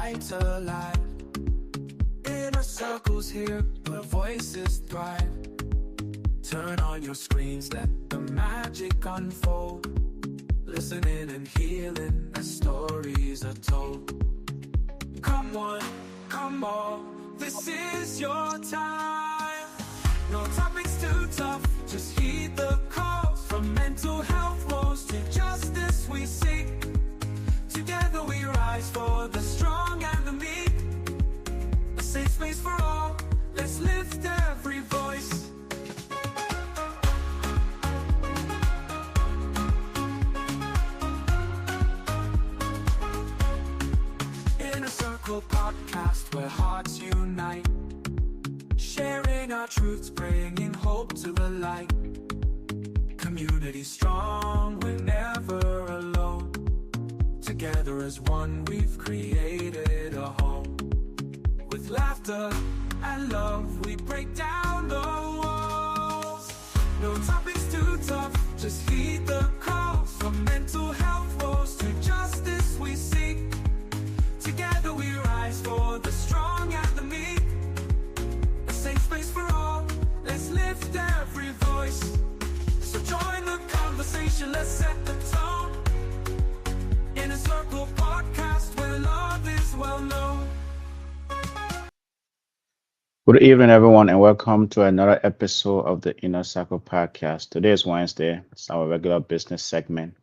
brighter light. Inner circles here where voices thrive. Turn on your screens, let the magic unfold. Listening and healing as stories are told. Come on, come on, this is your time. No topics too tough, just heed the calls. From mental health woes to justice we seek. Together we rise for the strong and the meek. A safe space for all, let's lift every voice. Inner Circle podcast where hearts unite. Sharing our truths, bringing hope to the light. Community strong, we're never alone. Together as one, we've created a home. With laughter and love, we break down the walls. No topics too tough, just heed the calls. From mental health woes to justice we seek. Together we rise for the strong and the meek. A safe space for all, let's lift every voice. So join the conversation, let's set the tone. Inner Circle podcast where love is well known. Good evening, everyone, and welcome to another episode of the Inner Circle podcast. Today is Wednesday. It's our regular business segment,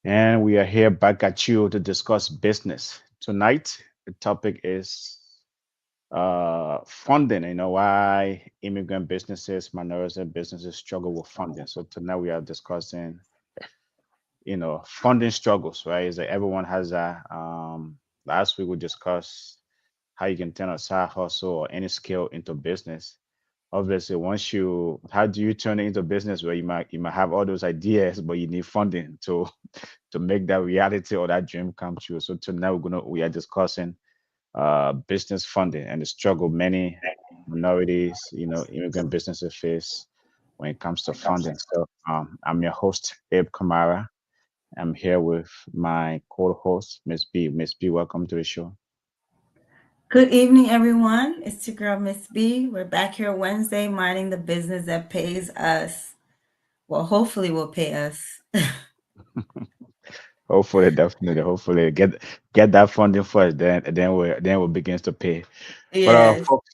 and we are here back at you to discuss business. Tonight, the topic is funding. You know why immigrant businesses, minority businesses struggle with funding. So tonight we are discussing, funding struggles. Right? Is that everyone has a. Last week we discussed how you can turn a side hustle or any skill into business. Obviously, how do you turn it into business where you might have all those ideas, but you need funding to make that reality or that dream come true. So tonight we are discussing business funding and the struggle many minorities, immigrant businesses face when it comes to funding. So I'm your host, Abe Kamara. I'm here with my co-host, Miss B. Miss B, welcome to the show. Good evening, everyone. It's your girl, Miss B. We're back here Wednesday, minding the business that pays us. Well, hopefully, will pay us. Hopefully, definitely, hopefully get that funding first, then we'll begin to pay. But Yes. folks,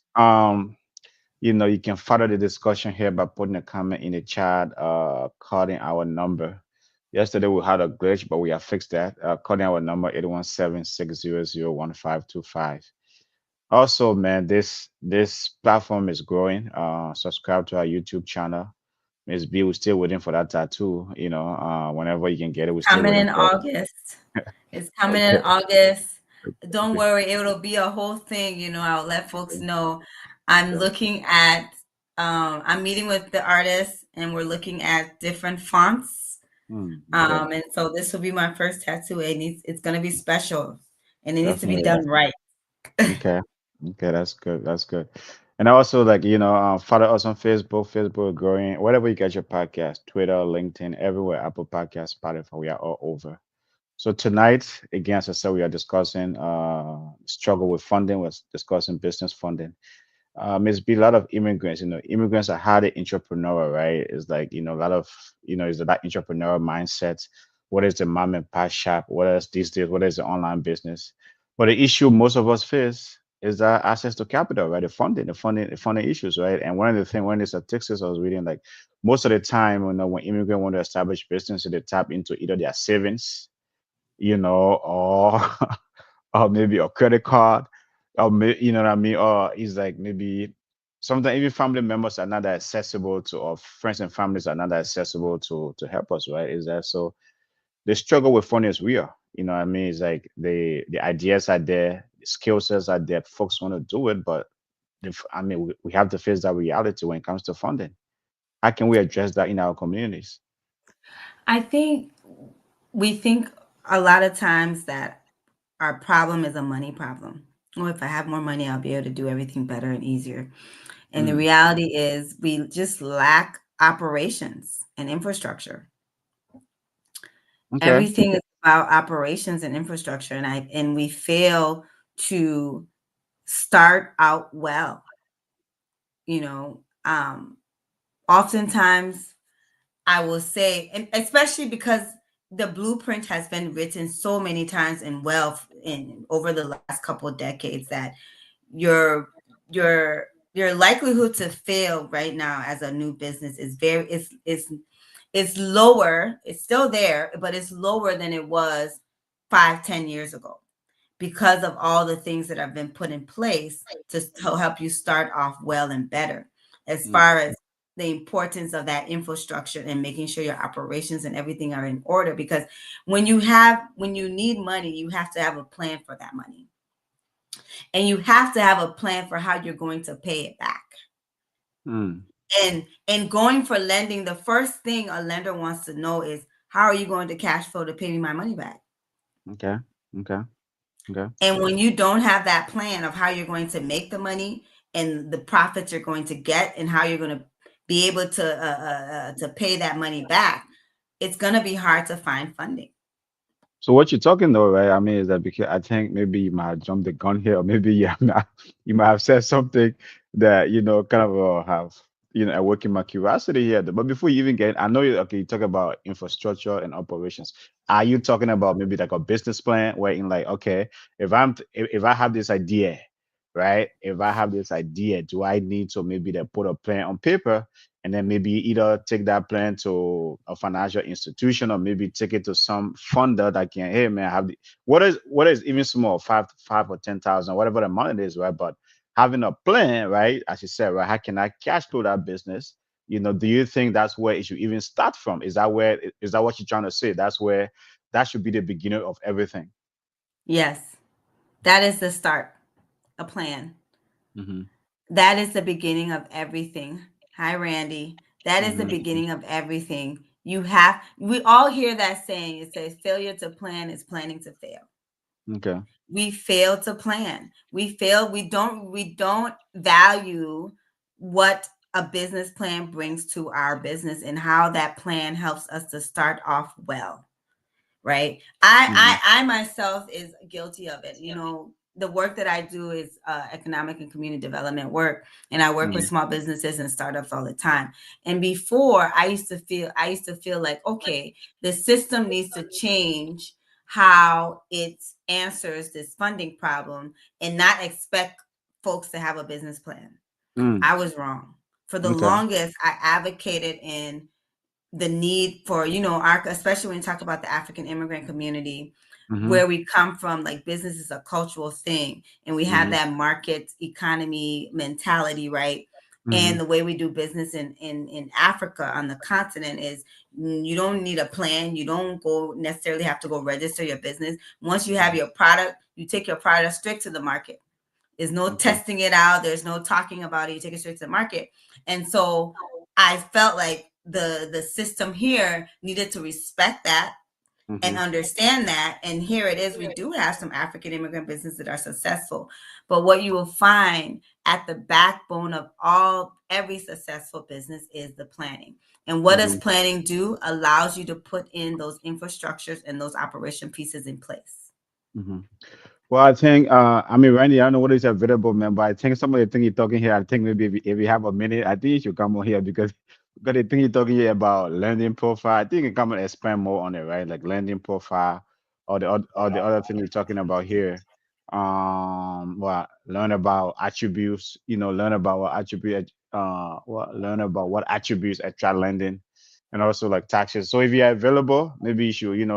you can follow the discussion here by putting a comment in the chat, calling our number. Yesterday we had a glitch, but we have fixed that. Calling our number 817-600-1525. Also, man, this platform is growing. Subscribe to our YouTube channel. Miss B, we're still waiting for that tattoo. Whenever you can get it, we're still Coming waiting in for it. August. It's coming in Okay. August. Don't Okay. worry, it'll be a whole thing. I'll let folks know. I'm looking at, I'm meeting with the artists and we're looking at different fonts. Okay. And so this will be my first tattoo. It's going to be special and it needs to be Definitely. done right. Okay. Okay, that's good. That's good. And also, like, follow us on Facebook. Facebook is growing. Wherever you get your podcast, Twitter, LinkedIn, everywhere, Apple Podcasts, Spotify, we are all over. So tonight, again, as I said, we are discussing struggle with funding. We're discussing business funding. There's been a lot of immigrants. Immigrants are highly entrepreneurial, right? It's like, a lot of, is that entrepreneurial mindset. What is the mom and pop shop? What is these days? What is the online business? But the issue most of us face is that access to capital, right? The funding issues, right? And one of the things, one of the statistics I was reading, like most of the time, when immigrants want to establish business, they tap into either their savings, or or maybe a credit card, or you know what I mean, or it's like maybe sometimes even family members are not that accessible to, or friends and families are not that accessible to help us, right? Is that so? The struggle with funding is real. You know what I mean? It's like the ideas are there, the skill sets are there, folks want to do it, but we have to face that reality when it comes to funding. How can we address that in our communities? I think we think a lot of times that our problem is a money problem. Well, if I have more money, I'll be able to do everything better and easier. And the Mm, reality is, we just lack operations and infrastructure. okay. Everything is about operations and infrastructure, and we fail to start out well. You know, oftentimes I will say, and especially because the blueprint has been written so many times in wealth in over the last couple of decades that your your likelihood to fail right now as a new business is very it's lower. It's still there, but it's lower than it was 5-10 years ago because of all the things that have been put in place to help you start off well and better, as Mm, far as the importance of that infrastructure and making sure your operations and everything are in order. Because when you need money, you have to have a plan for that money, and you have to have a plan for how you're going to pay it back. mm, And going for lending, the first thing a lender wants to know is, how are you going to cash flow to pay me my money back? okay. Okay. Okay. And when you don't have that plan of how you're going to make the money and the profits you're going to get and how you're going to be able to pay that money back, it's going to be hard to find funding. So what you're talking though, right? I mean, is that because I think maybe you might have jumped the gun here, or maybe you might have said something that kind of have awakened my curiosity here. But before you even get, I know you talk about infrastructure and operations. Are you talking about maybe like a business plan, where in like, okay, if I have this idea, right? If I have this idea, do I need to maybe then put a plan on paper, and then maybe either take that plan to a financial institution, or maybe take it to some funder that can, hey man, have the what is even small, five or 10,000, whatever the amount it is, right? But having a plan, right, as you said, right, how can I cash flow that business? Do you think that's where it should even start from? Is that what you're trying to say? That's where that should be the beginning of everything. Yes, that is the start, a plan. Mm-hmm. That is the beginning of everything. Hi, Randy. That is the Mm-hmm. beginning of everything. We all hear that saying. It says failure to plan is planning to fail. Okay. We fail to plan. We don't value what a business plan brings to our business and how that plan helps us to start off well, right? Mm-hmm. I myself is guilty of it. The work that I do is economic and community development work, and I work with Mm-hmm. small businesses and startups all the time. And before, I used to feel like, okay, the system needs to change how it answers this funding problem and not expect folks to have a business plan. Mm. I was wrong. For the Okay. longest, I advocated in the need for, our, especially when you talk about the African immigrant community, Mm-hmm. where we come from, like business is a cultural thing, and we have Mm-hmm. that market economy mentality, right? Mm-hmm. And the way we do business in Africa on the continent is, you don't need a plan. You don't go necessarily have to go register your business. Once you have your product, you take your product straight to the market. There's no Okay. testing it out. There's no talking about it. You take it straight to the market. And so I felt like the system here needed to respect that and Mm-hmm. understand that. And here it is. We do have some African immigrant businesses that are successful. But what you will find at the backbone of every successful business is the planning. And what does Mm-hmm. planning do? Allows you to put in those infrastructures and those operation pieces in place. Mm-hmm. Well, I think, I mean, Randy, I don't know what is available, man, but I think some of the thing you're talking here, I think maybe if you have a minute, I think you should come on here, because the thing you're talking here about landing profile, I think you can come and expand more on it, right? Like landing profile, or the other thing we're talking about here. Well, learn about attributes, learn about learn about what attributes attract lending, and also like taxes. So if you're available, maybe you should,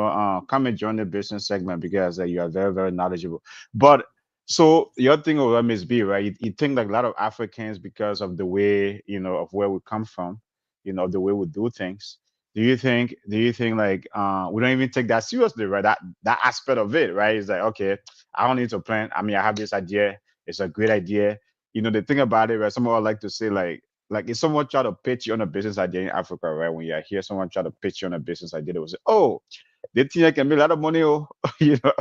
come and join the business segment, because you are very, very knowledgeable. But so your thing of MSB, right? You think like a lot of Africans, because of the way, of where we come from, the way we do things. Do you think like we don't even take that seriously, right? That aspect of it, right? It's like, okay, I don't need to plan. I mean, I have this idea. It's a great idea. The thing about it, right? Someone would like to say like if someone try to pitch you on a business idea in Africa, right? When you hear someone try to pitch you on a business idea, they will say, "Oh, they think I can make a lot of money." Oh, you know,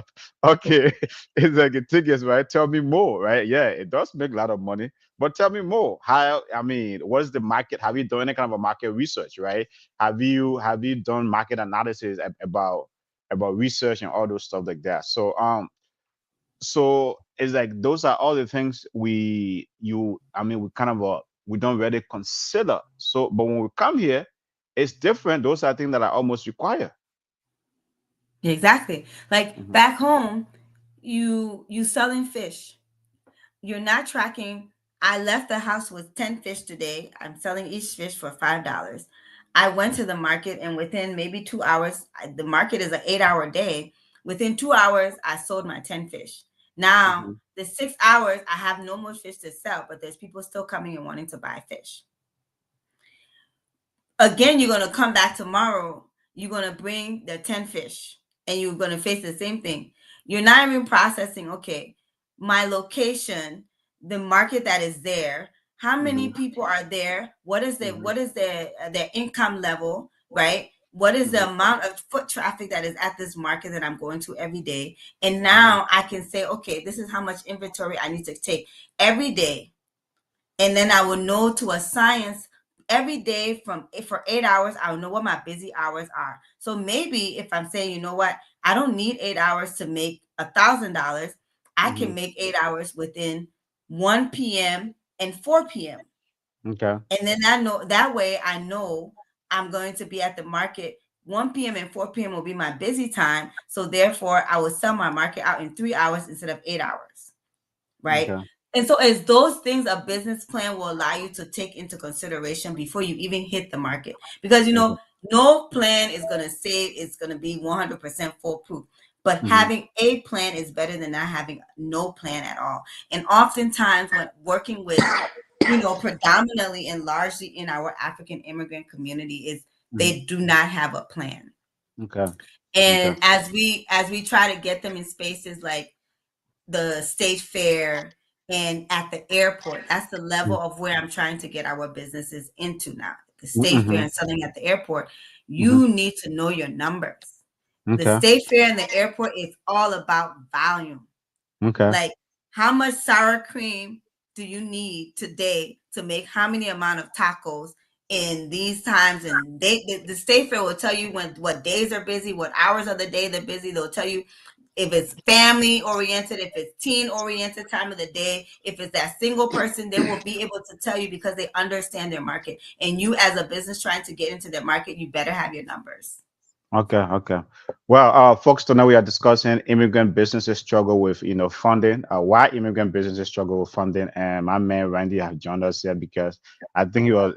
okay. It's like it tickets, right? Tell me more, right? Yeah, it does make a lot of money, but tell me more. How? I mean, what is the market? Have you done any kind of a market research, right? Have you done market analysis about research and all those stuff like that? So it's like those are all the things I mean, we kind of we don't really consider. So, but when we come here, it's different. Those are things that are almost required. Exactly. Like Hmm. back home, you selling fish. You're not tracking. I left the house with 10 fish today. I'm selling each fish for $5. I went to the market, and within maybe 2 hours, the market is an 8 hour day. Within 2 hours, I sold my 10 fish. Now, Hmm. the 6 hours, I have no more fish to sell, but there's people still coming and wanting to buy fish. Again, you're going to come back tomorrow. You're going to bring the 10 fish and you're going to face the same thing. You're not even processing, okay, my location, the market that is there, how many Hmm. people are there? What is Hmm. their income level, right? What is Hmm. the amount of foot traffic that is at this market that I'm going to every day? And Hmm. now I can say, okay, this is how much inventory I need to take every day, and then I will know to a science every day for 8 hours. I will know what my busy hours are. So maybe if I'm saying, you know what, I don't need 8 hours to make $1,000, I Hmm. can make 8 hours within 1 p.m. and 4 p.m. Okay. And then I know that way I know I'm going to be at the market 1 p.m. and 4 p.m. will be my busy time. So therefore I will sell my market out in 3 hours instead of 8 hours, right? Okay. And so it's those things a business plan will allow you to take into consideration before you even hit the market. Because Okay. no plan is going to say it's going to be 100% foolproof. But Hmm. having a plan is better than not having no plan at all. And oftentimes when working with, predominantly and largely in our African immigrant community, is Hmm. they do not have a plan. Okay. Okay. And as we try to get them in spaces like the state fair and at the airport. That's the level of where I'm trying to get our businesses into now. The state fair Hmm. and selling at the airport. Hmm. You need to know your numbers. The Okay. state fair and the airport is all about volume. Okay. Like, how much sour cream do you need today to make how many amount of tacos in these times? And the state fair will tell you what days are busy, what hours of the day they're busy. They'll tell you if it's family oriented, if it's teen oriented time of the day, if it's that single person, they will be able to tell you because they understand their market. And you, as a business trying to get into their market, you better have your numbers. Okay, okay. Well, folks, tonight we are discussing immigrant businesses struggle with, funding. Why immigrant businesses struggle with funding, and my man Randy has joined us here because I think he was,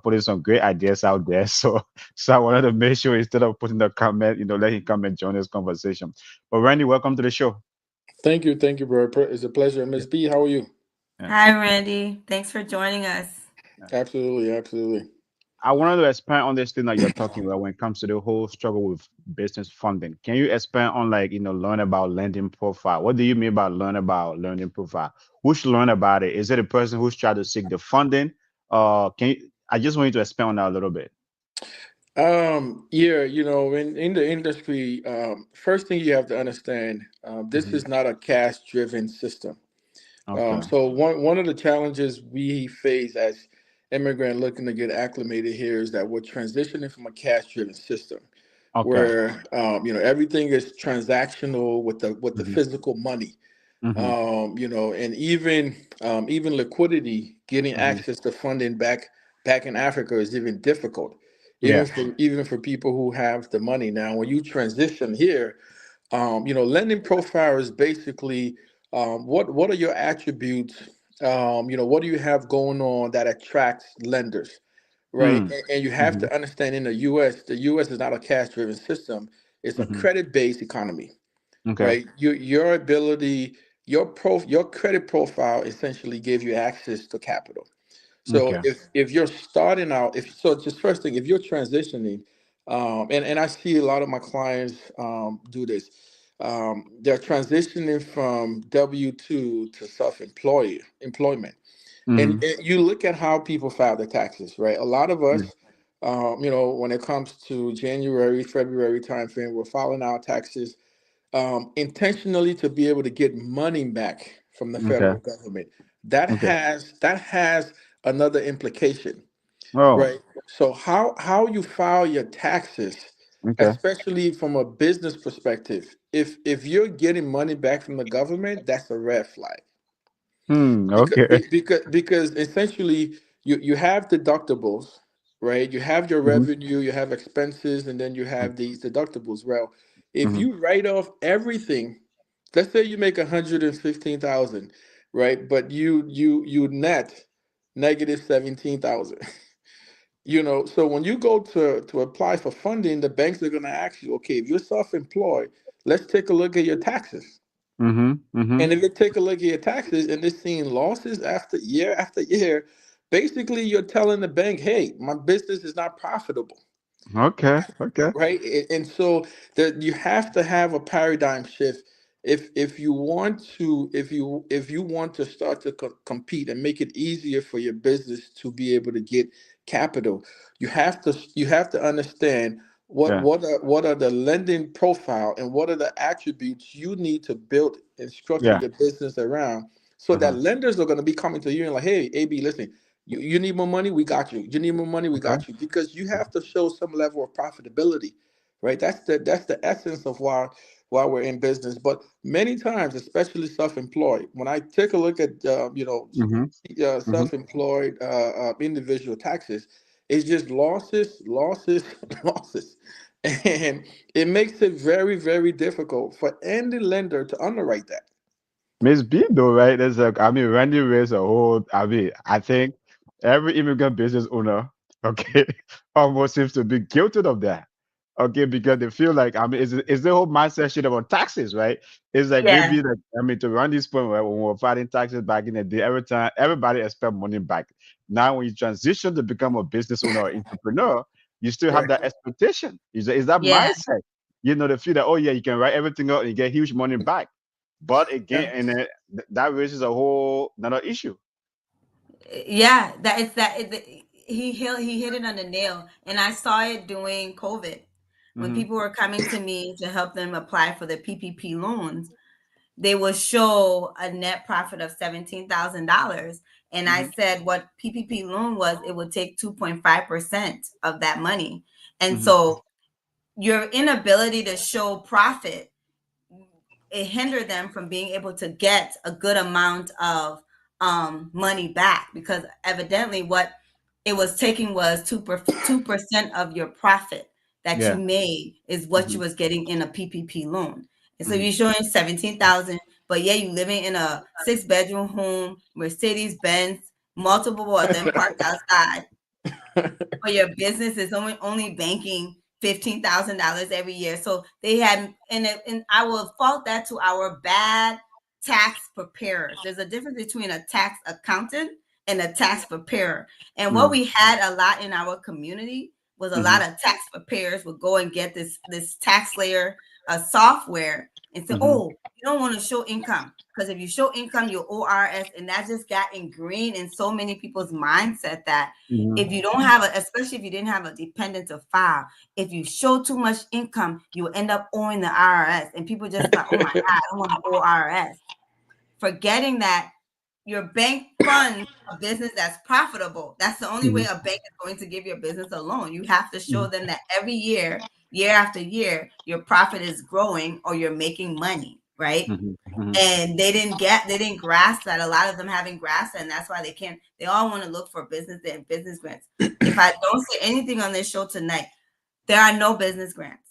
putting some great ideas out there. So I wanted to make sure instead of putting the comment, let him come and join this conversation. But Randy, welcome to the show. Thank you, bro. It's a pleasure. Yeah, Miss B, how are you? yeah, Hi, Randy. Thanks for joining us. yeah. Absolutely, absolutely. I wanted to expand on this thing that you're talking about when it comes to the whole struggle with business funding. Can you expand on learn about lending profile? What do you mean by learn about learning profile? Who should learn about it? Is it a person who's trying to seek the funding? I just want you to expand on that a little bit. Yeah, in the industry, first thing you have to understand, this Hmm. is not a cash-driven system. Okay. So one of the challenges we face as immigrant looking to get acclimated here is that we're transitioning from a cash-driven system Okay. where everything is transactional with the Hmm. physical money. Hmm. And even liquidity, getting Hmm. access to funding back in Africa is even difficult, Yeah. even for people who have the money. Now, when you transition here, lending profile is basically what are your attributes? What do you have going on that attracts lenders, right? Mm. And you have Hmm. to understand the U.S. is not a cash-driven system; it's a Hmm. credit-based economy, Okay. right? Your ability, your credit profile essentially gives you access to capital. So Okay. if you're starting out, if so, just first thing, if you're transitioning, and I see a lot of my clients do this, they're transitioning from W-2 to employment, and, Hmm. and you look at how people file their taxes, right? A lot of us, when it comes to January, February timeframe, we're filing our taxes intentionally to be able to get money back from the Okay. federal government. That Okay. has another implication, Oh. right? So how you file your taxes, Okay. especially from a business perspective, if you're getting money back from the government, that's a red flag. Okay. Because essentially you have deductibles, right? You have your Hmm. revenue, you have expenses, and then you have these deductibles. Well, if Hmm. you write off everything, let's say you make 115,000, right? But you net negative 17,000. So when you go to apply for funding, the banks are going to ask you, okay, if you're self-employed, let's take a look at your taxes. Hmm. Hmm. And if you take a look at your taxes and it's seeing losses after year, basically you're telling the bank, hey, my business is not profitable, Okay. Okay. right? And so that you have to have a paradigm shift if you want to if you want to start to compete and make it easier for your business to be able to get capital. You have to understand Yeah. what are the lending profile and what are the attributes you need to build and structure Yeah. your business around, so that Uh-huh. lenders are going to be coming to you and like, hey, AB, listen, you need more money, we got you. You need more money, we Okay. got you. Because you have to show some level of profitability, right? That's the essence of why we're in business. But many times, especially self-employed, when I take a look at Hmm. Hmm. self-employed individual taxes, it's just losses, losses, losses, and it makes it very, very difficult for any lender to underwrite that. Miss B though, right? There's like, I mean, Randy raised a whole. I mean, I think every immigrant business owner, okay, almost seems to be guilty of that. Okay, because they feel like, I mean, it's the whole mindset shit about taxes, right? It's like Yeah. maybe like, I mean, to run this point, right, when we were fighting taxes back in the day, every time everybody expect money back. Now when you transition to become a business owner or entrepreneur, you still have Right. that expectation. Is that Yeah. mindset? The feel that, oh yeah, you can write everything out and you get huge money back. But again, Yeah. and then that raises a whole another issue. Yeah, that is that he hit it on the nail. And I saw it during COVID when Hmm. people were coming to me to help them apply for the PPP loans. They will show a net profit of $17,000. And I Hmm. said what PPP loan was, it would take 2.5% of that money. And Hmm. so your inability to show profit, it hindered them from being able to get a good amount of money back, because evidently what it was taking was 2% of your profit that you Yeah. made is what you Hmm. was getting in a PPP loan. And so Hmm. you're showing 17,000, but yeah, you living in a 6-bedroom home, Mercedes Benz, multiple of them parked outside, for your business is only banking $15,000 every year. So they had, and I will fault that to our bad tax preparers. There's a difference between a tax accountant and a tax preparer. And what Hmm. we had a lot in our community was a Hmm. lot of tax preparers would go and get this tax layer software and say, Hmm. oh, you don't want to show income, because if you show income, you're ORS, and that just got ingrained in so many people's mindset that Hmm. if you don't have especially if you didn't have a dependent to file, if you show too much income, you end up owing the IRS. And people just like, oh my God, I don't want to owe IRS. Forgetting that your bank funds a business that's profitable. That's the only way Hmm. a bank is going to give your business a loan. You have to show Hmm. them that every year, year after year, your profit is growing or you're making money, right? Hmm. Hmm. And they didn't grasp that. A lot of them haven't grasped that, and that's why they all want to look for business grants. If I don't say anything on this show tonight, there are no business grants.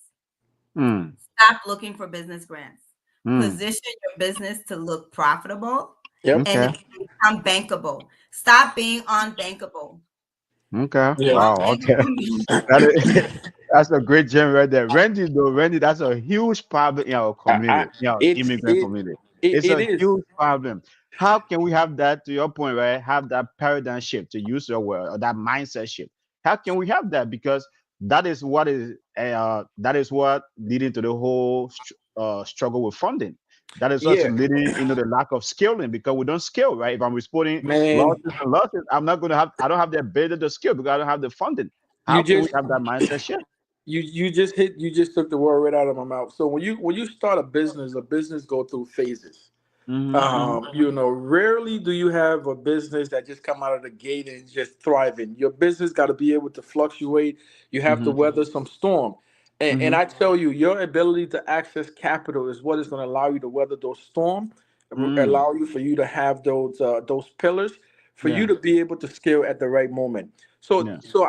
Hmm. Stop looking for business grants. Hmm. Position your business to look profitable Yep. and Okay. become bankable. Stop being unbankable. Okay. Yeah. Wow. Okay. That is, that's a great gem right there. Randy, though, Randy, that's a huge problem in our I community, in our it's immigrant it community. it, It's it a is. huge problem. How can we have that, to your point, right? Have that paradigm shift, to use your word, or that mindset shift? How can we have that? Because that is what leading to the whole struggle with funding. That is also Yeah, leading into the lack of scaling, because we don't scale, right? If I'm reporting man. losses and losses, I don't have the ability to scale because I don't have the funding. You How can we just have that mindset shift? you just took the word right out of my mouth. So when you start a business go through phases. Hmm. Rarely do you have a business that just come out of the gate and just thriving. Your business got to be able to fluctuate. You have to Hmm. weather some storm. And Mm-hmm. I tell you, your ability to access capital is what is going to allow you to weather those storms, Mm. allow you for you to have those pillars, for you Yeah. to be able to scale at the right moment. So Yeah. so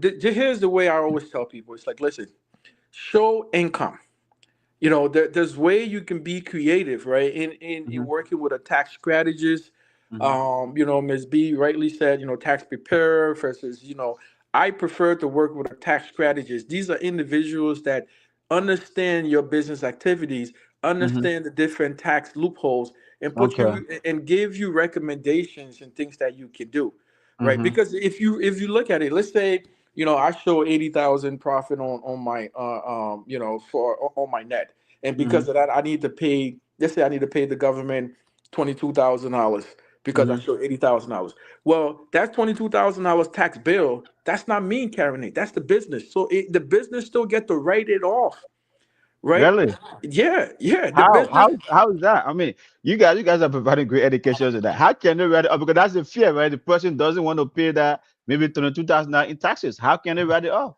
here's the way I always tell people. It's like, listen, show income. There's way you can be creative, right? In Mm-hmm. working with a tax strategist. Mm-hmm. Ms. B rightly said, tax preparer versus, I prefer to work with a tax strategist. These are individuals that understand your business activities, Mm-hmm. understand the different tax loopholes, and put Okay. you and give you recommendations and things that you can do, right? Mm-hmm. Because if you look at it, let's say, I show 80,000 profit on my for on my net, and Mm-hmm. because of that, I need to pay. Let's say I need to pay the government $22,000 because I Mm-hmm. show $80,000. Well, that's $22,000 tax bill. That's not me carrying it. That's the business. So the business still get to write it off, right? Really? Yeah, yeah. The How business. how how is that? I mean, you guys are providing great education to that. How can they write it up? Because that's the fear, right? The person doesn't want to pay that maybe 22,000 in taxes. How can they write it off?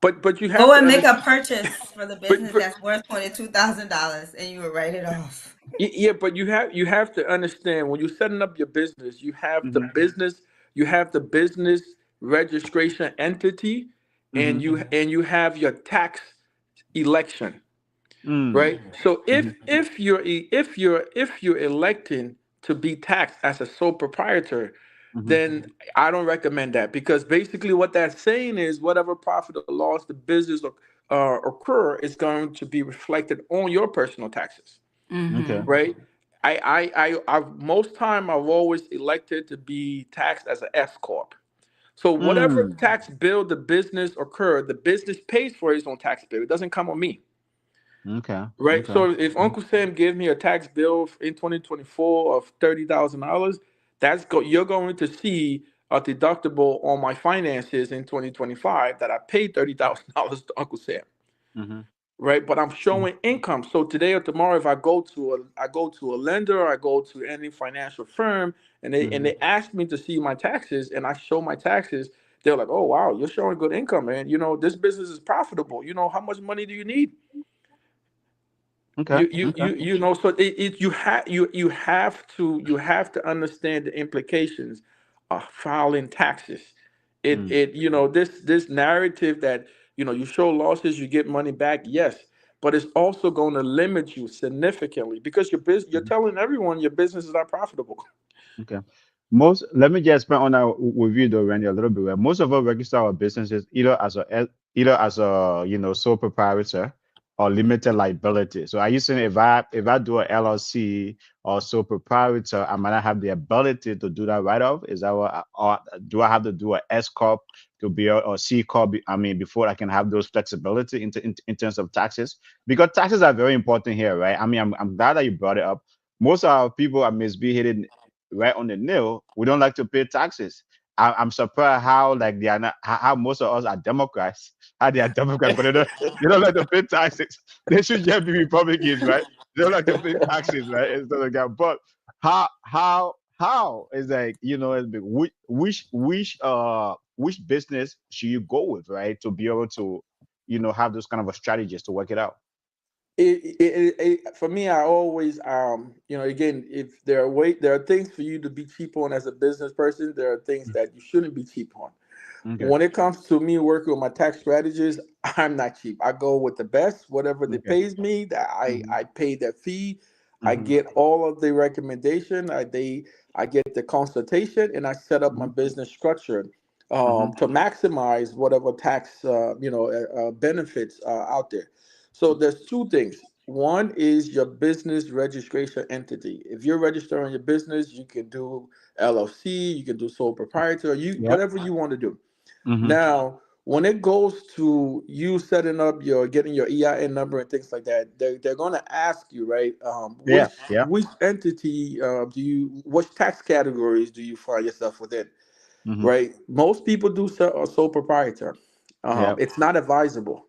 But you Go have to and make a understand. purchase for the But, business but that's worth $22,000 and you will write it off. yeah, but you have to understand when you're setting up your business, you have the Mm-hmm. business, you have the business registration entity, Mm-hmm. and you have your tax election, Mm. right? So Mm-hmm. if you're electing to be taxed as a sole proprietor, Mm-hmm. then I don't recommend that, because basically what that's saying is whatever profit or loss the business occur is going to be reflected on your personal taxes, Okay. right? I've most time I've always elected to be taxed as an S corp. So whatever Mm. tax bill the business occurred, the business pays for its own tax bill. It doesn't come on me, Okay. right? Okay. So if Uncle Sam gave me a tax bill in 2024 of $30,000, you're going to see a deductible on my finances in 2025 that I paid $30,000 to Uncle Sam, Mm-hmm. right? But I'm showing income. So today or tomorrow, if I go to a lender, I go to any financial firm, and they and Mm-hmm. they ask me to see my taxes, and I show my taxes, they're like, "Oh wow, you're showing good income, man. This business is profitable. How much money do you need?" Okay. Okay. So you have to understand the implications of filing taxes. Mm. This narrative that you show losses, you get money back, yes, but it's also going to limit you significantly, because you're Mm-hmm. telling everyone your business is not profitable. Okay. Let me just expand on that with you though, Randy, a little bit. Right? Most of us register our businesses either as a sole proprietor or limited liability. So are you saying if I do a LLC or sole proprietor, I might not have the ability to do that right off? Is that or do I have to do a S corp to be or C corp? I mean, before I can have those flexibility in terms of taxes, because taxes are very important here, right? I mean, I'm glad that you brought it up. Most of our people are misbehaving right on the nail. We don't like to pay taxes. I'm surprised how like they are not how most of us are Democrats. How they are Democrats, but they don't like to pay taxes. They should just be Republicans, right? They don't like to pay taxes, right? And stuff like that. But how is like it's big. Which business should you go with, right? To be able to have those kind of a strategies to work it out. For me, I always, again, if there are things for you to be cheap on as a business person, there are things that you shouldn't be cheap on. Okay. When it comes to me working with my tax strategies, I'm not cheap. I go with the best, whatever they Okay. pays me, that I Mm-hmm. I pay that fee. I Mm-hmm. get all of the recommendation. I get the consultation, and I set up my business structure Mm-hmm. to maximize whatever tax benefits out there. So there's two things. One is your business registration entity. If you're registering your business, you can do LLC, you can do sole proprietor, Yep. whatever you want to do. Mm-hmm. Now, when it goes to you setting up your getting your EIN number and things like that, they're going to ask you, right? Yeah. Which Yeah. which entity which tax categories do you find yourself within? Mm-hmm. Right? Most people do sole proprietor. Yeah. It's not advisable.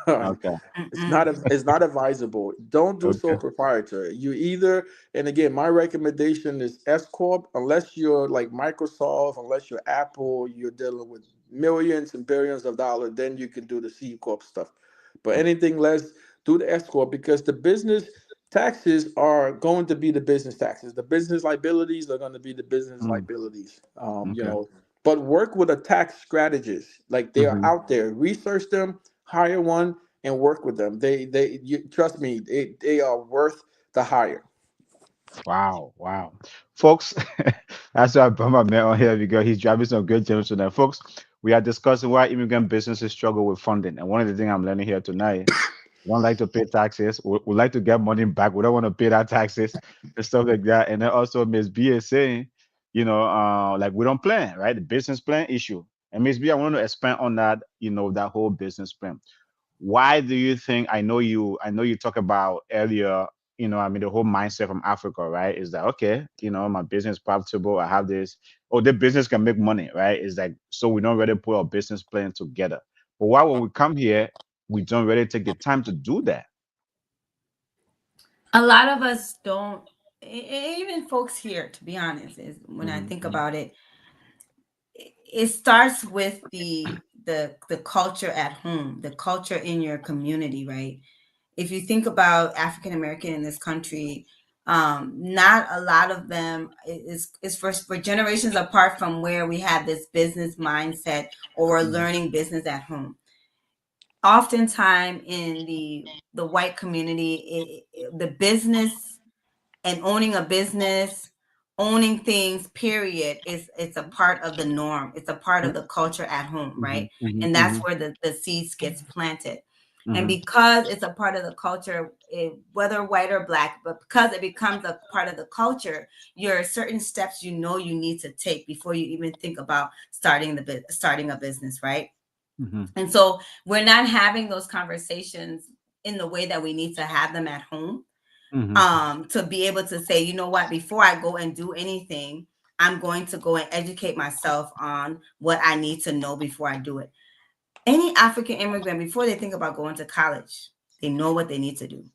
Okay. It's not advisable. Don't do sole Okay. proprietor. You either, and again, my recommendation is S corp, unless you're like Microsoft, unless you're Apple, you're dealing with millions and billions of dollars. Then you can do the C corp stuff. But anything less, do the S corp, because the business taxes are going to be the business taxes. The business liabilities are going to be the business Mm, liabilities. okay. But work with a tax strategist. Like, they are Hmm. out there. Research them, hire one, and work with them. Trust me, they are worth the hire. Wow, wow. Folks, that's why I brought my man on here because he's driving some good gems tonight. Folks, we are discussing why immigrant businesses struggle with funding. And one of the things I'm learning here tonight, we don't like to pay taxes. We like to get money back. We don't want to pay that taxes and stuff like that. And then also Miss B is saying, like we don't plan, right? The business plan issue. And Miss B, I want to expand on that, that whole business plan. Why do you think, I know you talk about earlier, the whole mindset from Africa, right? Is that okay, my business is profitable, I have this, oh, the business can make money, right? Is like, so we don't really put our business plan together. But why when we come here, we don't really take the time to do that? A lot of us don't, even folks here, to be honest, is when I think Mm-hmm. about it, it starts with the culture at home, the culture in your community, right? If you think about African American in this country, not a lot of them is for generations apart from where we have this business mindset or we're Mm-hmm. learning business at home. Oftentimes in the white community, the business and owning a business, owning things, period, is it's a part of the norm. It's a part of the culture at home, Mm-hmm. right? And Mm-hmm. that's where the seeds gets planted. And Mm-hmm. because it's a part of the culture, whether white or black, but because it becomes a part of the culture, there are certain steps you need to take before you even think about starting a business, right? Mm-hmm. And so we're not having those conversations in the way that we need to have them at home, Mm-hmm. to be able to say, you know what, before I go and do anything, I'm going to go and educate myself on what I need to know before I do it. Any African immigrant, before they think about going to college, they know what they need to do.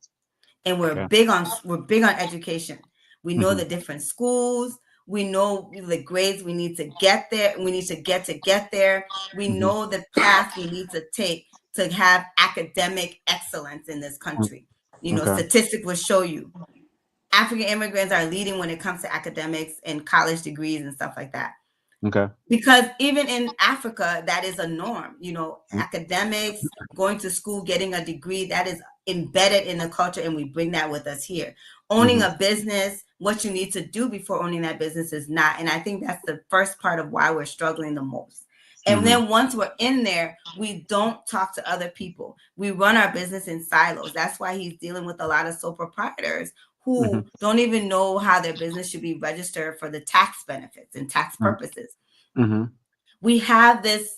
And we're Okay. big on education. We know Mm-hmm. the different schools. We know the grades we need to get there. We need to get there. We Mm-hmm. know the path we need to take to have academic excellence in this country. Okay. Statistics will show you African immigrants are leading when it comes to academics and college degrees and stuff like that. Okay. Because even in Africa, that is a norm. Academics, going to school, getting a degree, that is embedded in the culture, and we bring that with us here. Owning Mm-hmm. a business, what you need to do before owning that business is not. And I think that's the first part of why we're struggling the most. And Mm-hmm. then once we're in there, we don't talk to other people. We run our business in silos. That's why he's dealing with a lot of sole proprietors Mm-hmm. who don't even know how their business should be registered for the tax benefits and tax purposes. Mm-hmm. We have this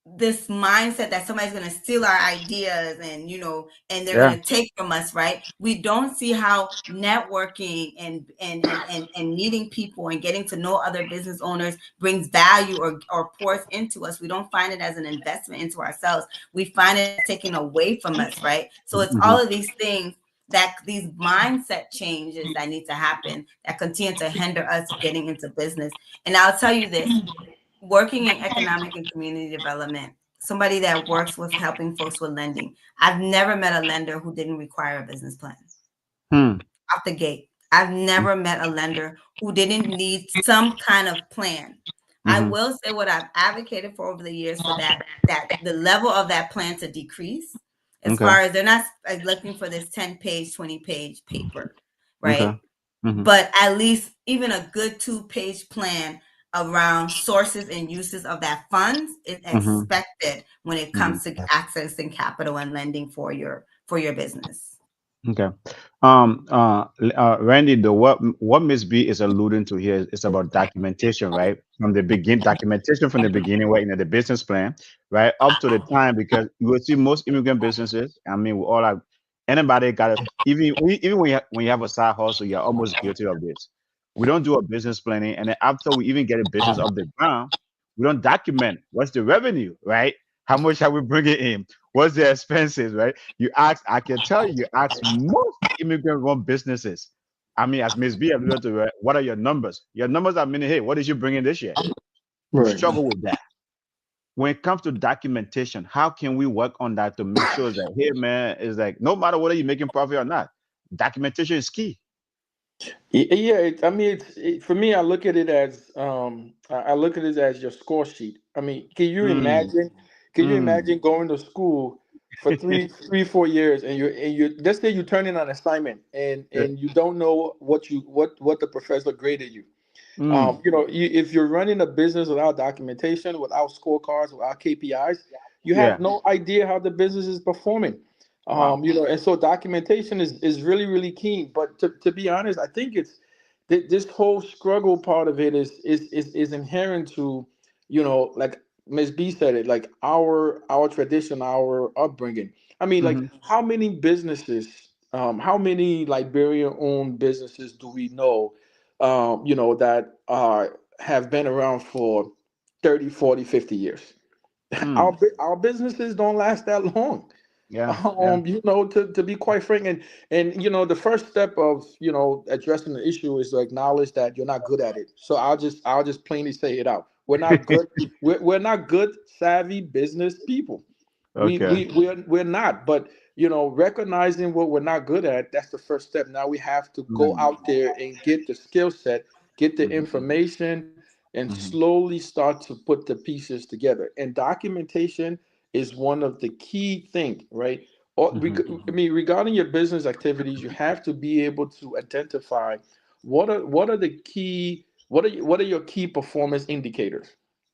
mindset that somebody's going to steal our ideas, and they're going Yeah. to take from us, right? We don't see how networking and meeting people and getting to know other business owners brings value or pours into us. We don't find it as an investment into ourselves. We find it taken away from us, right? So it's Mm-hmm. all of these things, that these mindset changes that need to happen, that continue to hinder us getting into business. And I'll tell you this, working in economic and community development, somebody that works with helping folks with lending, I've never met a lender who didn't require a business plan Hmm. out the gate. I've never met a lender who didn't need some kind of plan. I Mm-hmm. will say what I've advocated for over the years for that the level of that plan to decrease, as Okay. far as they're not looking for this 10-page, 20-page paper, Okay. right? Mm-hmm. But at least even a good 2-page plan around sources and uses of that funds is Mm-hmm. expected when it Mm-hmm. comes to accessing capital and lending for your business. Okay. Randy, though, what Miss B is alluding to here is about documentation, right? Documentation from the beginning, right? The business plan, right, up to the time, because you will see most immigrant businesses. I mean, we all have, anybody got a, even when you have a side hustle, you're almost guilty of this. We don't do a business planning, and then after we even get a business off the ground, we don't document what's the revenue, right? How much are we bringing in? What's the expenses, right? I can tell you, you ask most immigrant run businesses. I mean, as Ms. B alluded to, right, what are your numbers? Your numbers are meaning, hey, what did you bring in this year? We Right. struggle with that. when it comes to documentation, how can we work on that to make sure that, hey man, is like no matter whether you're making profit or not, documentation is key. Yeah, I mean, for me. I look at it as I look at it as your score sheet. I mean, can you Mm, imagine? Can you mm. imagine going to school for 4 years, and you let's say you turn in an assignment, and you don't know what the professor graded you. Mm, If you're running a business without documentation, without scorecards, without KPIs, you have yeah. no idea how the business is performing. Wow. And so documentation is really, really key. But to be honest, I think this whole struggle part of it is inherent to, like Ms. B said it, like our tradition, our upbringing. I mean, like Hmm. how many Liberian owned businesses do we know that have been around for 30, 40, 50 years? Mm, Our businesses don't last that long. yeah. Yeah. To be quite frank, and the first step of addressing the issue is to acknowledge that you're not good at it. So I'll just plainly say it out. We're not good. We're not good, savvy business people. We Okay. we we're not. But recognizing what we're not good at, that's the first step. Now we have to go Mm, out there and get the skill set, get the hmm, information, and hmm, slowly start to put the pieces together. And documentation is one of the key things, right? hmm, I mean, regarding your business activities, you have to be able to identify what are the key what are your key performance indicators.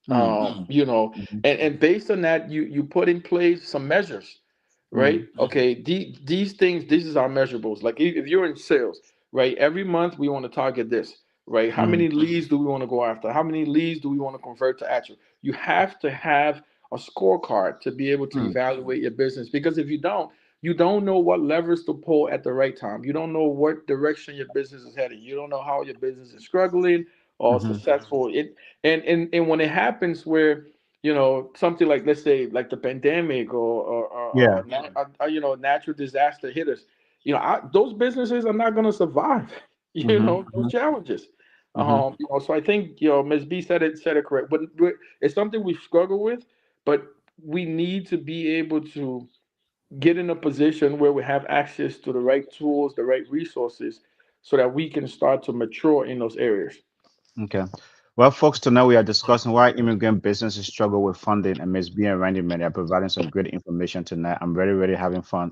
mm, You know, hmm, and based on that, you put in place some measures, right? mm, Okay, these things, these is our measurables. Like if you're in sales, right? Every month we want to target this, right? How hmm, many leads do we want to go after? How many leads do we want to convert to action? You have to have a scorecard to be able to mm, evaluate your business, because if you don't know what levers to pull at the right time. You don't know what direction your business is heading. You don't know how your business is struggling or hmm. successful. And when it happens where something like, let's say, like the pandemic Yeah. natural disaster hit us, those businesses are not going to survive Hmm, those challenges. hmm. So I think Ms. B said it correct, but it's something we struggle with, but we need to be able to get in a position where we have access to the right tools, the right resources, so that we can start to mature in those areas. Okay. Well, folks, tonight we are discussing why immigrant businesses struggle with funding, and Ms. B and Randy, man, they are providing some great information tonight. I'm really, really having fun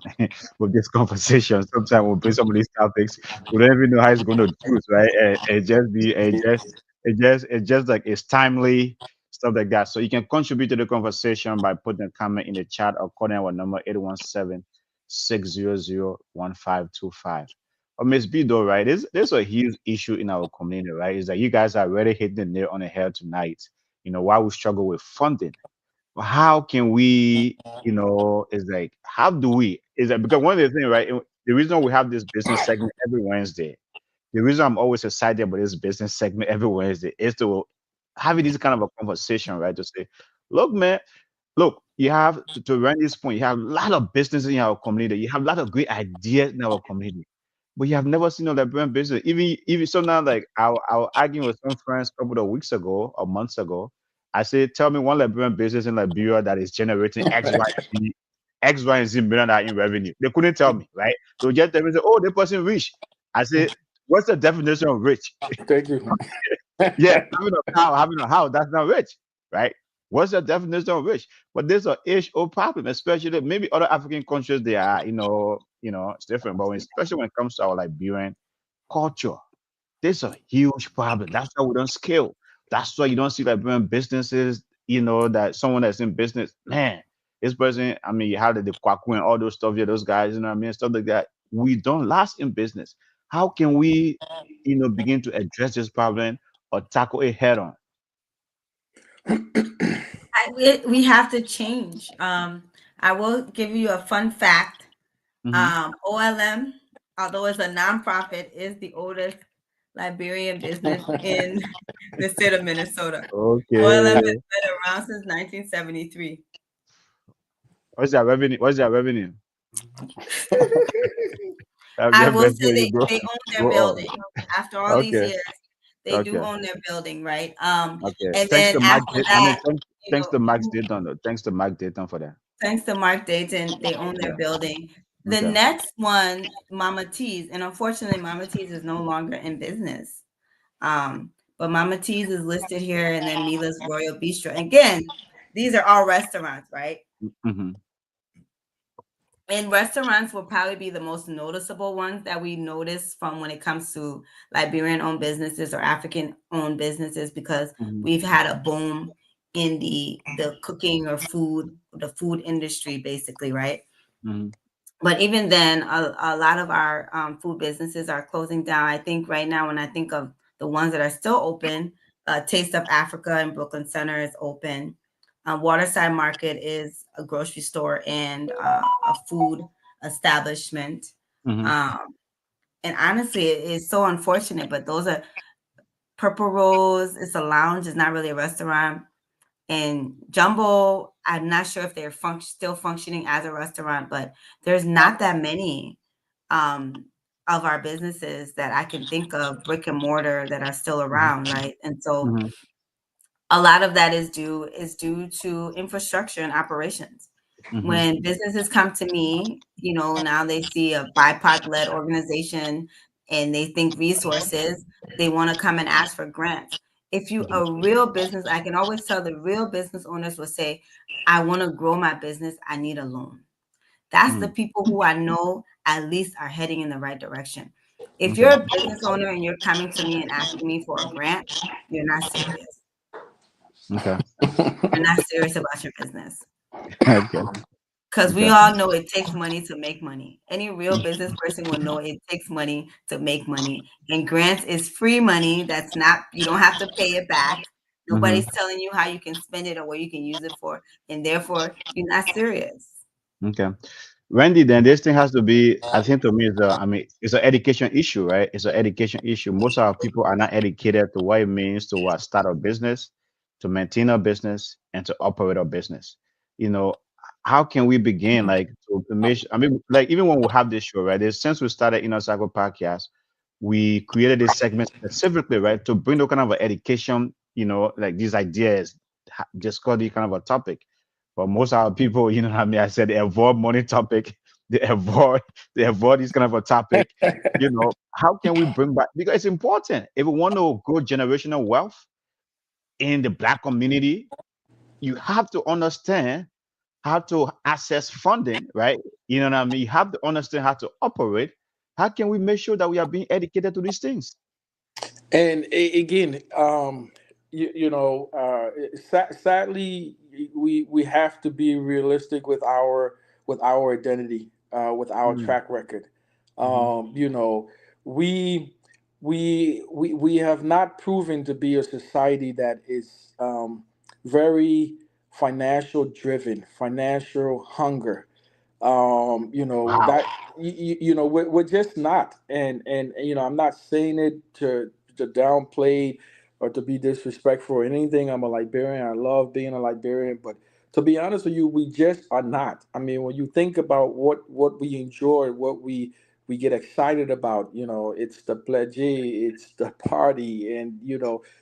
with this conversation. Sometimes we bring some of these topics, we don't even know how it's going to choose, right? It just be, it just like it's timely stuff like that. So you can contribute to the conversation by putting a comment in the chat or calling our number 817-600-1525. But Miss B though, right? There's a huge issue in our community, right? Is that you guys are really hitting the nail on the head tonight. Why we struggle with funding. But how can we, is like how do we is that because one of the things, right? The reason we have this business segment every Wednesday, the reason I'm always excited about this business segment every Wednesday is to having this kind of a conversation, right? To say, look, man, look, you have to run this point, you have a lot of business in our community, you have a lot of great ideas in our community, but you have never seen a Liberian business. Even so now, like I was arguing with some friends a couple of weeks ago or months ago. I said, tell me one Liberian business in Liberia that is generating X, Y, and Z million dollar in revenue. They couldn't tell me, right? They would just tell me, say, oh, the person rich. I said, what's the definition of rich? Thank you. Yeah, having a house, that's not rich, right? What's the definition of rich? But there's an age-old problem, especially maybe other African countries, they are, it's different. But especially when it comes to our Liberian culture, there's a huge problem. That's why we don't scale. That's why you don't see Liberian businesses, that someone that's in business, man, this person, I mean, you have the Kwaku and all those stuff, yeah, those guys, you know what I mean, stuff like that. We don't last in business. How can we, begin to address this problem or tackle it head on? We have to change. I will give you a fun fact. Hmm. OLM, although it's a nonprofit, is the oldest Liberian business in the state of Minnesota. OLM has Okay. been around since 1973. What's their revenue? What's their revenue? I'm I just will messing say with you, bro. they own their Go on. building. After all these Okay. years, They do Okay. own their building, right? Okay. And Thanks then to Mark. after I mean, that, you thanks to Max know, Dayton. Though. Thanks to Mark Dayton for that. thanks to Mark Dayton, they own their Yeah. building. The Okay. next one, Mama T's, and unfortunately, Mama T's is no longer in business. But Mama T's is listed here, and then Mila's Royal Bistro. Again, these are all restaurants, right? Mm-hmm. And restaurants will probably be the most noticeable ones that we notice from when it comes to Liberian-owned businesses or African-owned businesses, because Mm-hmm. we've had a boom in the cooking or the food industry, basically, right? Mm-hmm. But even then, a lot of our food businesses are closing down. I think right now, when I think of the ones that are still open, Taste of Africa in Brooklyn Center is open. Waterside Market is a grocery store and a food establishment. Mm-hmm. Um, and honestly, it is so unfortunate, but those are Purple Rose. It's a lounge. It's not really a restaurant. And Jumbo, I'm not sure if they're still functioning as a restaurant, but there's not that many um, of our businesses that I can think of, brick and mortar, that are still around, right? And so Mm-hmm. a lot of that is due to infrastructure and operations. Mm-hmm. When businesses come to me, now they see a BIPOC led organization and they think resources, they want to come and ask for grants. If you Mm-hmm. a real business, I can always tell the real business owners will say, I want to grow my business, I need a loan. That's the Mm-hmm. people who I know at least are heading in the right direction. If Okay. you're a business owner and you're coming to me and asking me for a grant, you're not serious. Okay. You're not serious about your business. Okay. Because we Okay. all know it takes money to make money. Any real business person will know it takes money to make money. And grants is free money. That's not, you don't have to pay it back. Mm-hmm. Nobody's telling you how you can spend it or what you can use it for. And therefore, you're not serious. Okay. Wendy, then this thing has to be, I think to me, I mean, it's an education issue, right? It's an education issue. Most of our people are not educated to what it means to start a business, to maintain a business, and to operate a business. You know, how can we begin, like, to make, I mean, like, even when we have this show, right? Since we started Inner Cycle Podcast, we created this segment specifically, right, to bring the kind of education, like these ideas, discuss the kind of a topic. But most of our people, you know what I mean? I said they avoid money topic, they avoid they avoid this kind of a topic. How can we bring back, because it's important if we want to grow generational wealth in the black community, you have to understand how to access funding, right? You know what I mean? You have to understand how to operate. How can we make sure that we are being educated to these things? And again, sadly, we have to be realistic with our identity, with our Mm, track record. mhm. We we have not proven to be a society that is very financial driven, financial hunger. Wow. That we're just not, and I'm not saying it to downplay or to be disrespectful or anything. I'm a Liberian. I love being a Liberian, but to be honest with you, we just are not. I mean, when you think about what we enjoy, what we get excited about, it's the pledge, it's the party, and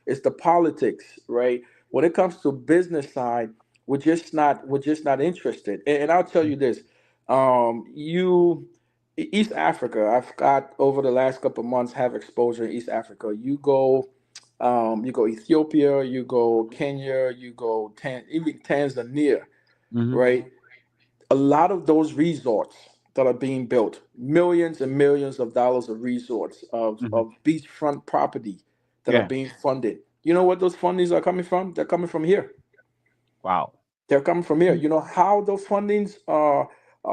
it's the politics, right? When it comes to business side, we're just not interested. And I'll tell you this, you East Africa, I've got over the last couple of months have exposure in East Africa. You go Ethiopia, you go Kenya, you go even Tanzania, Hmm. right? A lot of those resorts that are being built, millions and millions of dollars of resorts Hmm. of beachfront property that are Yeah. being funded. You know what those fundings are coming from? They're coming from here. Wow. They're coming from here. You know how those fundings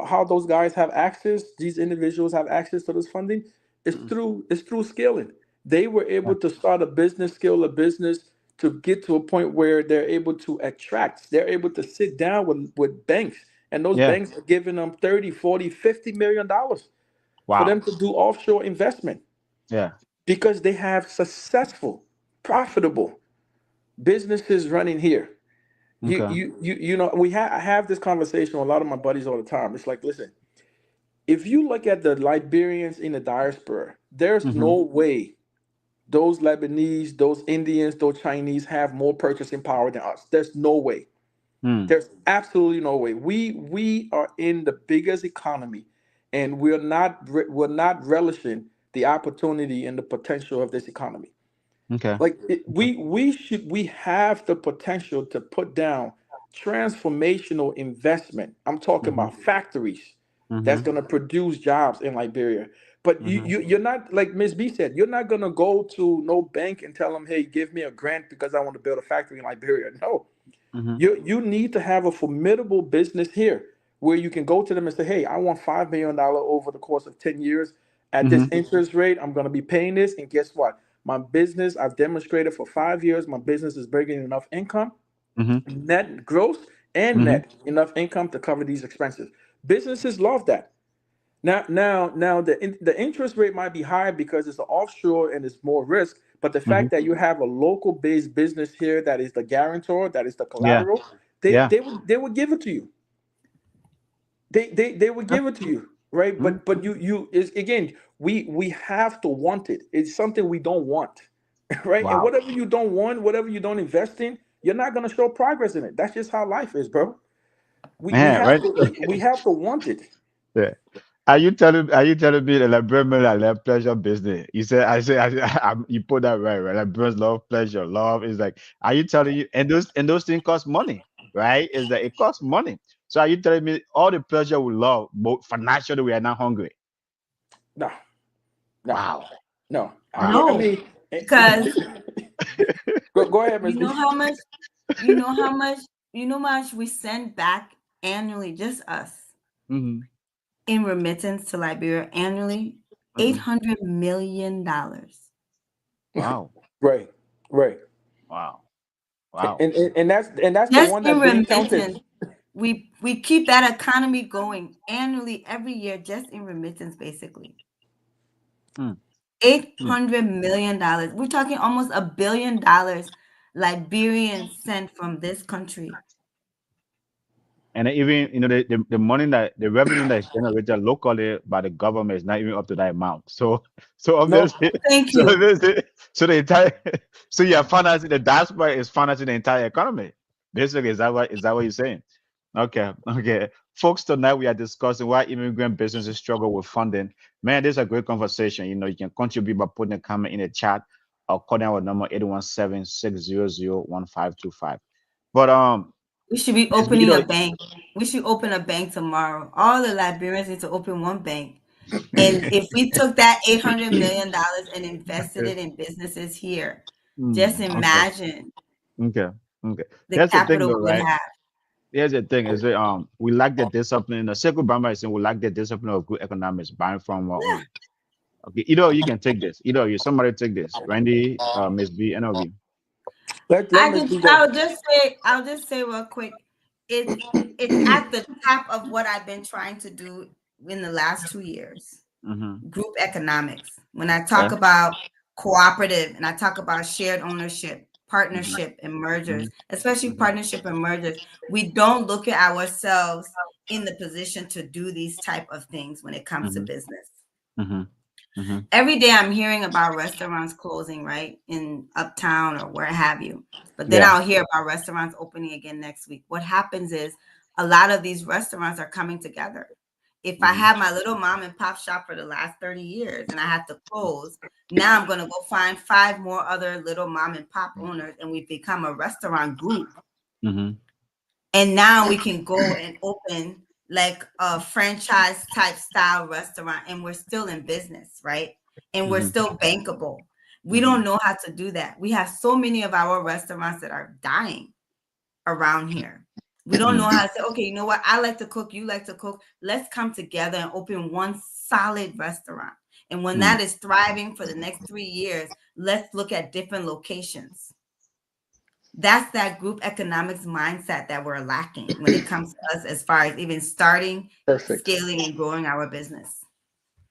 how those guys have access, these individuals have access to this funding? Mm. It's through scaling. They were Yeah. able to start a business, scale a business to get to a point where they're able to attract, they're able to sit down with banks, and those Yeah. banks are giving them 30, 40, $50 million for Wow. them to do offshore investment Yeah. because they have successful, profitable businesses running here. Okay. I have this conversation with a lot of my buddies all the time. It's like, listen, if you look at the Liberians in the diaspora, there's Hmm. no way those Lebanese, those Indians, those Chinese have more purchasing power than us. There's no way. Mm. There's absolutely no way. We are in the biggest economy, and we're not relishing the opportunity and the potential of this economy. Okay. Like Okay. we have the potential to put down transformational investment. I'm talking Mm-hmm. about factories that's Mm-hmm. going to produce jobs in Liberia. But Mm-hmm. you're not, like Ms. B said, you're not going to go to no bank and tell them, hey, give me a grant because I want to build a factory in Liberia. No, Mm-hmm. you need to have a formidable business here where you can go to them and say, hey, I want $5 million over the course of 10 years at this Mm-hmm. interest rate. I'm going to be paying this. And guess what? My business, I've demonstrated for 5 years, my business is bringing enough income, Mm-hmm. net gross and Mm-hmm. net, enough income to cover these expenses. Businesses love that. Now, the interest rate might be high because it's an offshore and it's more risk. But the Mm-hmm. fact that you have a local based business here that is the guarantor, that is the Yeah. collateral, they Yeah. they would give it to you. They would Yeah. give it to you, right? Mm. But you is again, we have to want it. It's something we don't want, right? And Wow. whatever you don't want, whatever you don't invest in, you're not gonna show progress in it. That's just how life is, bro. We Man, have right? to we have to want it. Yeah. Are you telling me that like Bremen like pleasure business? You said you put that right, right? Like Bremen love pleasure. Love is like, are you telling you and those things cost money, right? Is that it costs money. So are you telling me all the pleasure we love, but financially we are not hungry? No, no, Wow. no. I Wow. No, mean, because go ahead, Ms. you B. know how much, you know how much, how much we send back annually, just us, Mm-hmm. in remittance to Liberia annually, Mm-hmm. $800 million. Wow. Right, right. Wow. And, Wow. and that's the Just one in that's being counted. remittance. We keep that economy going annually every year, just in remittance, basically. Mm. Yeah. $800 million. We're talking almost $1 billion Liberians sent from this country. And even the money that the revenue that is generated locally by the government is not even up to that amount. So No, obviously, Thank so you. obviously, so the entire so you're financing the diaspora is financing the entire economy. Basically, is that what you're saying? Okay, okay. Folks, tonight we are discussing why immigrant businesses struggle with funding. Man, this is a great conversation. You can contribute by putting a comment in the chat or calling our number 817-600-1525. But We should be Ms. B, opening a bank. We should open a bank tomorrow. All the Liberians need to open one bank. And if we took that $800 million and invested it in businesses here, just okay. imagine Okay. Okay. the Here's the thing capital though, we would right? have. Here's the thing is that we lack the discipline. The circle Bama is saying we lack the discipline of good economics buying from our Yeah. own. Okay, either you can take this. Either you somebody take this. Randy, Miss B, any of you. let Ms. B go. I'll just say real quick, it's it's at the top of what I've been trying to do in the last 2 years. Mm-hmm. Group economics. When I Yeah. talk about cooperative and I talk about shared ownership, Mm-hmm. partnership, and mergers, especially Mm-hmm. partnership and mergers, we don't look at ourselves in the position to do these type of things when it comes to Mm-hmm. business. Mm-hmm. Mm-hmm. Every day I'm hearing about restaurants closing, right, in Uptown or where have you. But then Yeah. I'll hear about restaurants opening again next week. What happens is a lot of these restaurants are coming together. If I Mm-hmm. have my little mom and pop shop for the last 30 years and I have to close, now I'm going to go find 5 more other little mom and pop owners and we've become a restaurant group. Mm-hmm. And now we can go and open like a franchise type style restaurant and we're still in business, right? And we're Mm-hmm. still bankable. We Mm-hmm. don't know how to do that. We have so many of our restaurants that are dying around here. We don't know how to say, okay, you know what? I like to cook, you like to cook. Let's come together and open one solid restaurant. And when Mm-hmm. that is thriving for the next 3 years, let's look at different locations. That's that group economics mindset that we're lacking when it comes to us as far as even starting, Perfect. scaling, and growing our business.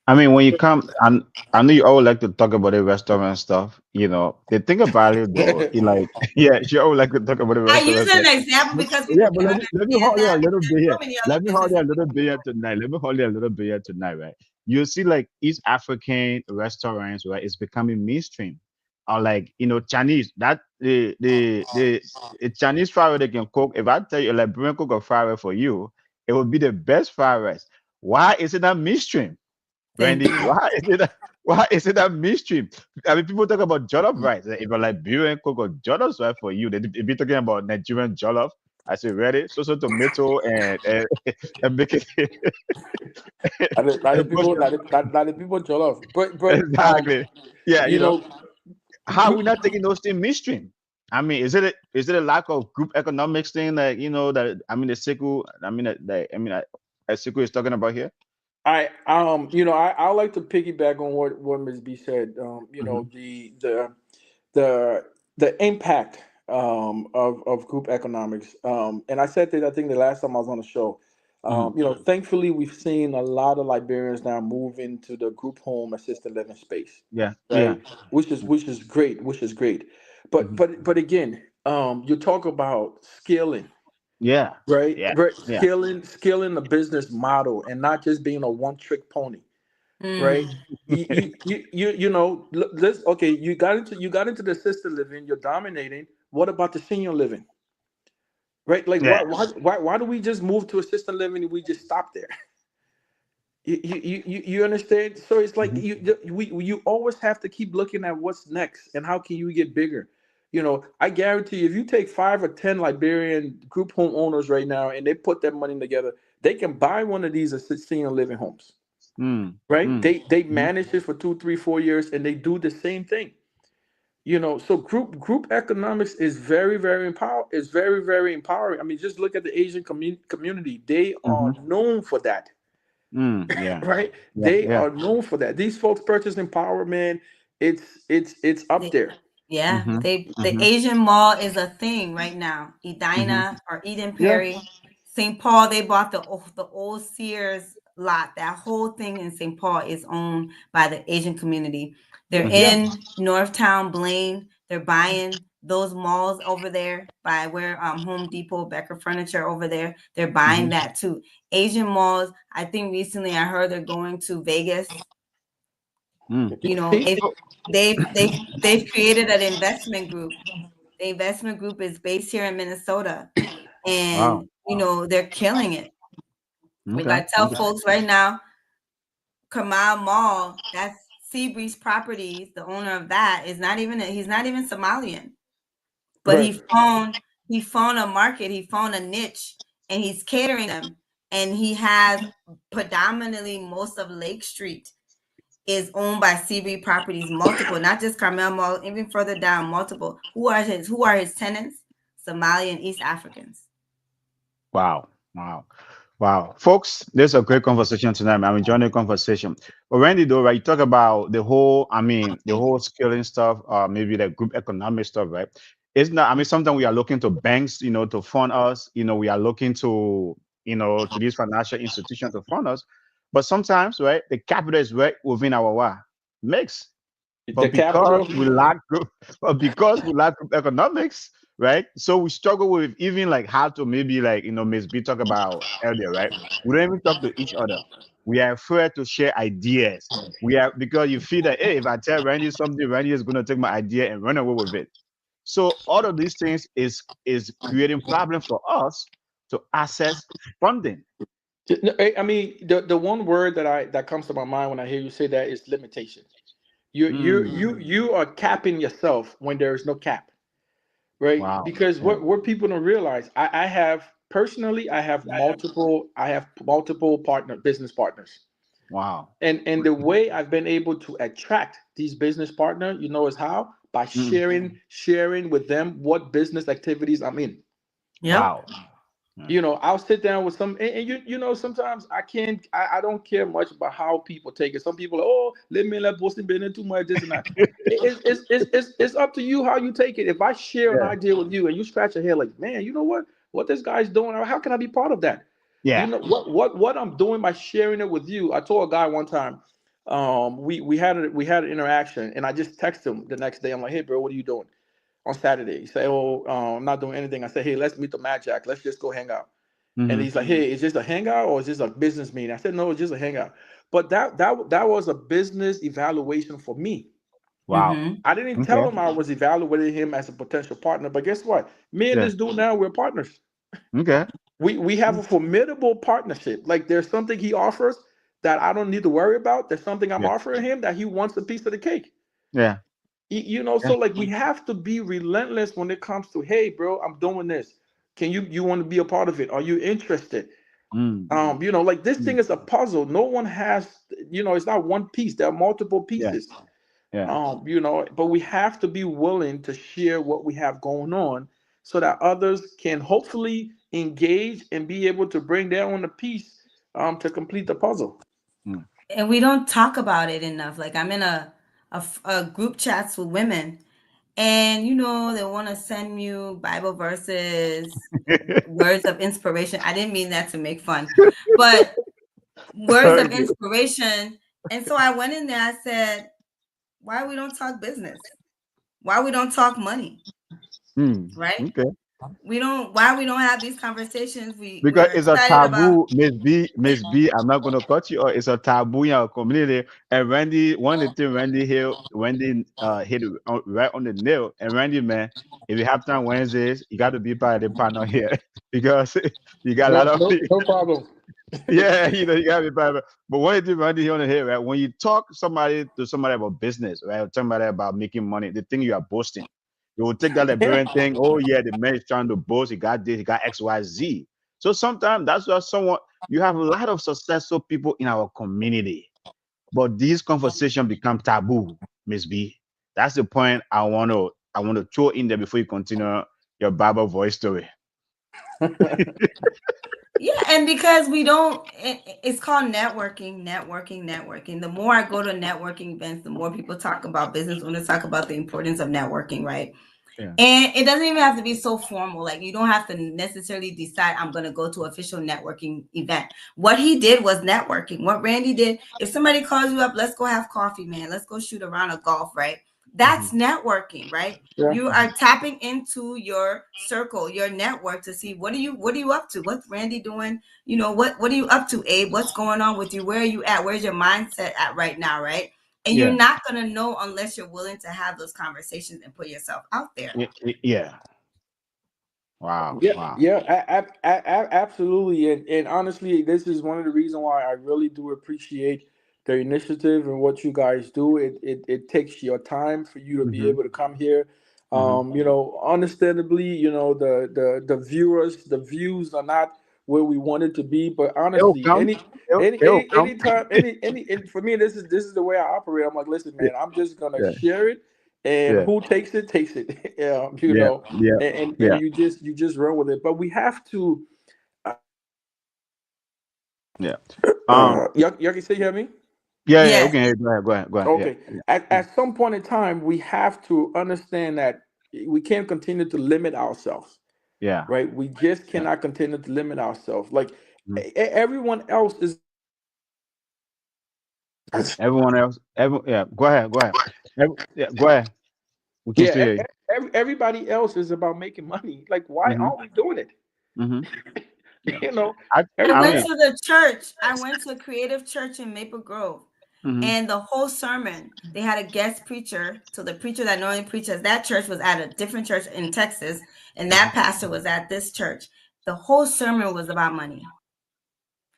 I mean, when you come, and I know you always like to talk about the restaurant stuff. The thing about it though, like, yeah, you always like to talk about the I use restaurant stuff. an example because Yeah, people but can let me understand hold you a that. little bit There's here. so many other Let me hold you a businesses. little bit here tonight. Let me hold you a little bit here tonight, right? You see, like East African restaurants, right? It's becoming mainstream. are like, Chinese. That the a Chinese fried rice they can cook. If I tell you a Liberian cook a fried rice for you, it would be the best fried rice. Why is it not mainstream, Thank Randy? you. Why is it that mainstream? I mean, people talk about jollof rice. If a Liberian cook a jollof rice for you, they be talking about Nigerian jollof. I say ready, so tomato and and make it Like the and push people, it. like the people jollof. But Exactly. Yeah, you know, how are we group. not taking those things mainstream? I mean, is it a lack of group economics thing that that I mean the Sekou I mean that I mean that Sekou is talking about here? I like to piggyback on what Ms. B said. Mm-hmm. The the impact of group economics. And I said that I think the last time I was on the show. Mm-hmm. Thankfully we've seen a lot of Liberians now move into the group home assisted living space, Yeah, yeah. right? Which is great, which is great. But Mm-hmm. but again, you talk about scaling, Yeah, right? yeah, Right, yeah. scaling the business model and not just being a one trick pony, right? Mm. Let's okay. You got into the assisted living. You're dominating. What about the senior living, right? Like Yeah. why do we just move to assisted living and we just stop there? You understand? So it's like Mm-hmm. you always have to keep looking at what's next and how can you get bigger. I guarantee you, if you take 5 or 10 Liberian group home owners right now and they put their money together, they can buy one of these senior living homes, Mm, right? mm, They mm-hmm. manage it for 2, 3, 4 years and they do the same thing. So group economics is very, very empowering. I mean, just look at the Asian community. They are Mm-hmm. known for that, Mm, yeah, right? yeah, They yeah. are known for that. These folks purchasing power, man. It's up They- there. yeah, Mm-hmm. the Mm-hmm. Asian mall is a thing right now. Mm-hmm. Edina or Eden Yeah. Perry, St. Paul. They bought the old Sears lot. That whole thing in St. Paul is owned by the Asian community. They're Mm-hmm. Yeah. in Northtown, Blaine. They're buying those malls over there by where Home Depot, Becker Furniture over there. They're buying Mm-hmm. that too. Asian malls. I think recently I heard they're going to Vegas. Mm. If So, they've created an investment group. The investment group is based here in Minnesota, wow. and they're killing it. Like Okay. I tell Okay. folks right now, Kamal Mall, that's Seabreeze Properties. The owner of that is not even he's not even Somalian, but Right. he found a market, he found a niche, and he's catering them. And he has predominantly most of Lake Street is owned by CB Properties, multiple, not just Carmel Mall, even further down, multiple. Who are his tenants? Somali and East Africans. Wow. Wow. Wow. Folks, this is a great conversation tonight. I'm enjoying the conversation. But Randy, though, right, you talk about the whole skilling stuff, maybe the group economic stuff, right? It's not, I mean, sometimes we are looking to banks, to fund us, we are looking to these financial institutions to fund us. But sometimes, right, the capital is right within our mix. But The capital. because we lack group economics, right? So we struggle with even like how to maybe like Ms. B talked about earlier, right? We don't even talk to each other. We are afraid to share ideas. We are because you feel that hey, if I tell Randy something, Randy is gonna take my idea and run away with it. So all of these things is creating problem for us to access funding. I mean, the one word that comes to my mind when I hear you say that is limitation. Mm, You are capping yourself when there is no cap, right? wow. Because Yeah. what people don't realize, I have multiple business partners. Wow. And the way I've been able to attract these business partners, is how? By Mm, sharing with them what business activities I'm in. Yep. wow. Yeah. I'll sit down with some, and sometimes I don't care much about how people take it. Some people are, oh, let me let Boston be in too much, this and that. It's up to you how you take it. If I share an Yeah. idea with you and you scratch your head like, man, you know what this guy's doing, how can I be part of that? You Yeah. know what I'm doing by sharing it with you. I told a guy one time, we had an interaction, and I just texted him the next day. I'm like, hey, bro, what are you doing on Saturday? He said, oh, I'm not doing anything. I said, hey, let's meet the Mad Jack. Let's just go hang out. And Mm-hmm. he's like, hey, is this a hangout or is this a business meeting? I said, no, it's just a hangout. But that was a business evaluation for me. Wow. I didn't tell Okay. him I was evaluating him as a potential partner, but guess what? Me and Yeah. this dude now, we're partners. Okay. We have a formidable partnership. Like there's something he offers that I don't need to worry about. There's something I'm Yeah. offering him that he wants a piece of the cake. Yeah. You know, Yeah. so like we have to be relentless when it comes to, hey, bro, I'm doing this. Can you want to be a part of it? Are you interested? Mm. You know, like this Mm. thing is a puzzle. No one has, you know, it's not one piece. There are multiple Yeah. pieces. Yeah. You know, but we have to be willing to share what we have going on so that others can hopefully engage and be able to bring their own piece to complete the puzzle. Mm. And we don't talk about it enough. Like I'm in a group chats with women, and they want to send you Bible verses, words of inspiration. I didn't mean that to make fun, but words of Okay. inspiration. And so I went in there. I said, "Why we don't talk business? Why we don't talk money? Mm. Right? Okay. Why we don't have these conversations? Because We're it's a excited about." taboo, Miss B. Miss B. I'm not gonna cut you. Or it's a taboo in our community. And Randy, one of the things Randy hit it right on the nail. And Randy, man, if you have time Wednesdays, you got to be part of the panel here because you got a lot No, of no, people. no problem. Yeah, you got to be part of it. But one of the things Randy hit on the head, right? When you talk to somebody about business, right? Or somebody about making money, the thing you are boasting. You will take that Yeah. Liberian thing. Oh yeah, the man is trying to boast. He got this. He got X, Y, Z. So sometimes that's why you have a lot of successful people in our community, but these conversations become taboo, Miss B. That's the point I want to throw in there before you continue your Bible voice story. Yeah, and because we don't, it's called networking. The more I go to networking events, the more people talk about business. When they talk about the importance of networking, right? Yeah. And it doesn't even have to be so formal. Like you don't have to necessarily decide I'm going to go to official networking event. What he did was networking. What Randy did, if somebody calls you up, let's go have coffee, man. Let's go shoot a round of golf, right? Hmm. That's networking, right? Yeah. You are tapping into your circle, your network to see what are you up to? What's Randy doing? What are you up to, Abe? What's going on with you? Where are you at? Where's your mindset at right now, right? And you're Yeah. not going to know unless you're willing to have those conversations and put yourself out there. Yeah. Wow. Yeah, Wow. yeah, absolutely. And honestly, this is one of the reasons why I really do appreciate the initiative and what you guys do. It takes your time for you to be Hmm. able to come here. Hmm. You know, understandably, you know, the viewers, the views are not where we want it to be. But It'll honestly, come. It'll come. anytime, and for me, this is the way I operate. I'm like, listen, Yeah. man, I'm just gonna Yeah. share it, and Yeah. who takes it takes it. Yeah, you Yeah. know, Yeah. and Yeah. you just run with it. But we have to. Yeah. Um. Y'all can still hear me? Yeah. Yeah. Yes. Okay. Go ahead. Go ahead. Go ahead. Yeah. Okay. Yeah. At some point in time, we have to understand that we can't continue to limit ourselves, Yeah. right? We just Yeah. cannot continue to limit ourselves. Like Mhm. everyone else is. Everyone else. Yeah. Go ahead. Go ahead. Yeah. Go ahead. We can Yeah, still hear you. everybody else is about making money. Like, why Hmm. aren't we doing it? Hmm. Yeah. You know, I. I I went mean. everybody. to the church. I went to a creative church in Maple Grove. Hmm. And the whole sermon, they had a guest preacher. So the preacher that normally preaches that church was at a different church in Texas. And that pastor was at this church. The whole sermon was about money.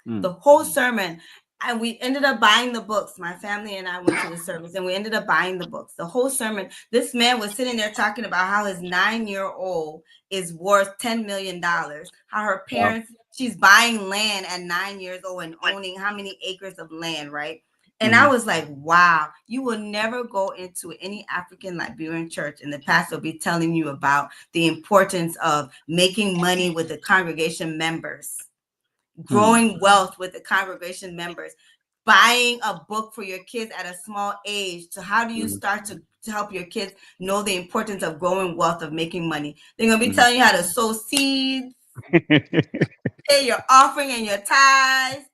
Hmm. The whole sermon. And we ended up buying the books. My family and I went to the service and we ended up buying the books. The whole sermon. This man was sitting there talking about how his 9-year-old is worth $10 million. How her Wow. parents, she's buying land at 9 years old and owning how many acres of land, right? And I Hmm. was like, wow, you will never go into any African Liberian church and the pastor will be telling you about the importance of making money with the congregation members, Hmm. growing wealth with the congregation members, buying a book for your kids at a small age. So how do you Hmm. start to help your kids know the importance of growing wealth, of making money? They're going to be Hmm. telling you how to sow seeds, pay your offering and your tithes,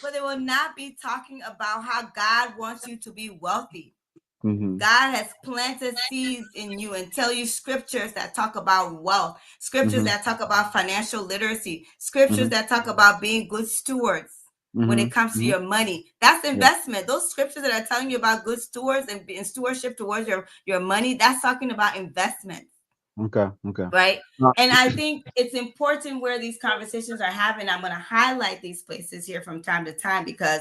but they will not be talking about how God wants you to be wealthy. Hmm. God has planted seeds in you and tell you scriptures that talk about wealth, scriptures Hmm. that talk about financial literacy, scriptures Hmm. that talk about being good stewards. when Mm-hmm. it comes to Mm-hmm. your money. That's Yeah. investment. Those scriptures that are telling you about good stewards and stewardship towards your money, that's talking about investment. Okay. Okay. Right. Uh, And I think it's important where these conversations are happening. I'm going to highlight these places here from time to time because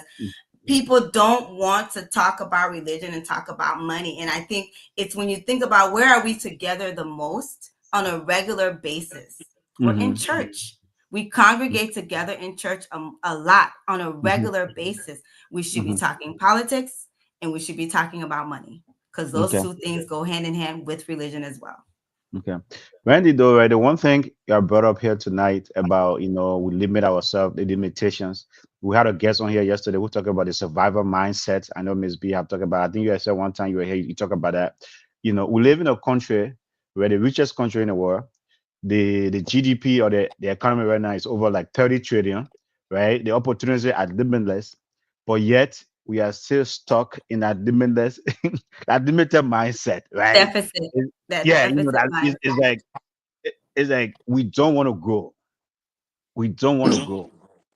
people don't want to talk about religion and talk about money. And I think it's when you think about where are we together the most on a regular basis, we're in mm-hmm. church. We congregate together in church a lot on a Mm-hmm. regular basis. We should be Mm-hmm. talking politics and we should be talking about money because those Okay. two things go hand in hand with religion as well. Okay. Randy, though, right, the one thing I brought up here tonight about, we limit ourselves, the limitations. We had a guest on here yesterday who talked about the survivor mindset. I know Miss B have talked about, I think you had said one time you were here, you talk about that. We live in a country where the richest country in the world, the GDP or the economy right now is over like 30 trillion, right? The opportunities are limitless, but yet we are still stuck in that limitless, that limited mindset, right? Deficit, It- that yeah, deficit that mindset. it's like it's like we don't want to grow. We don't want to grow.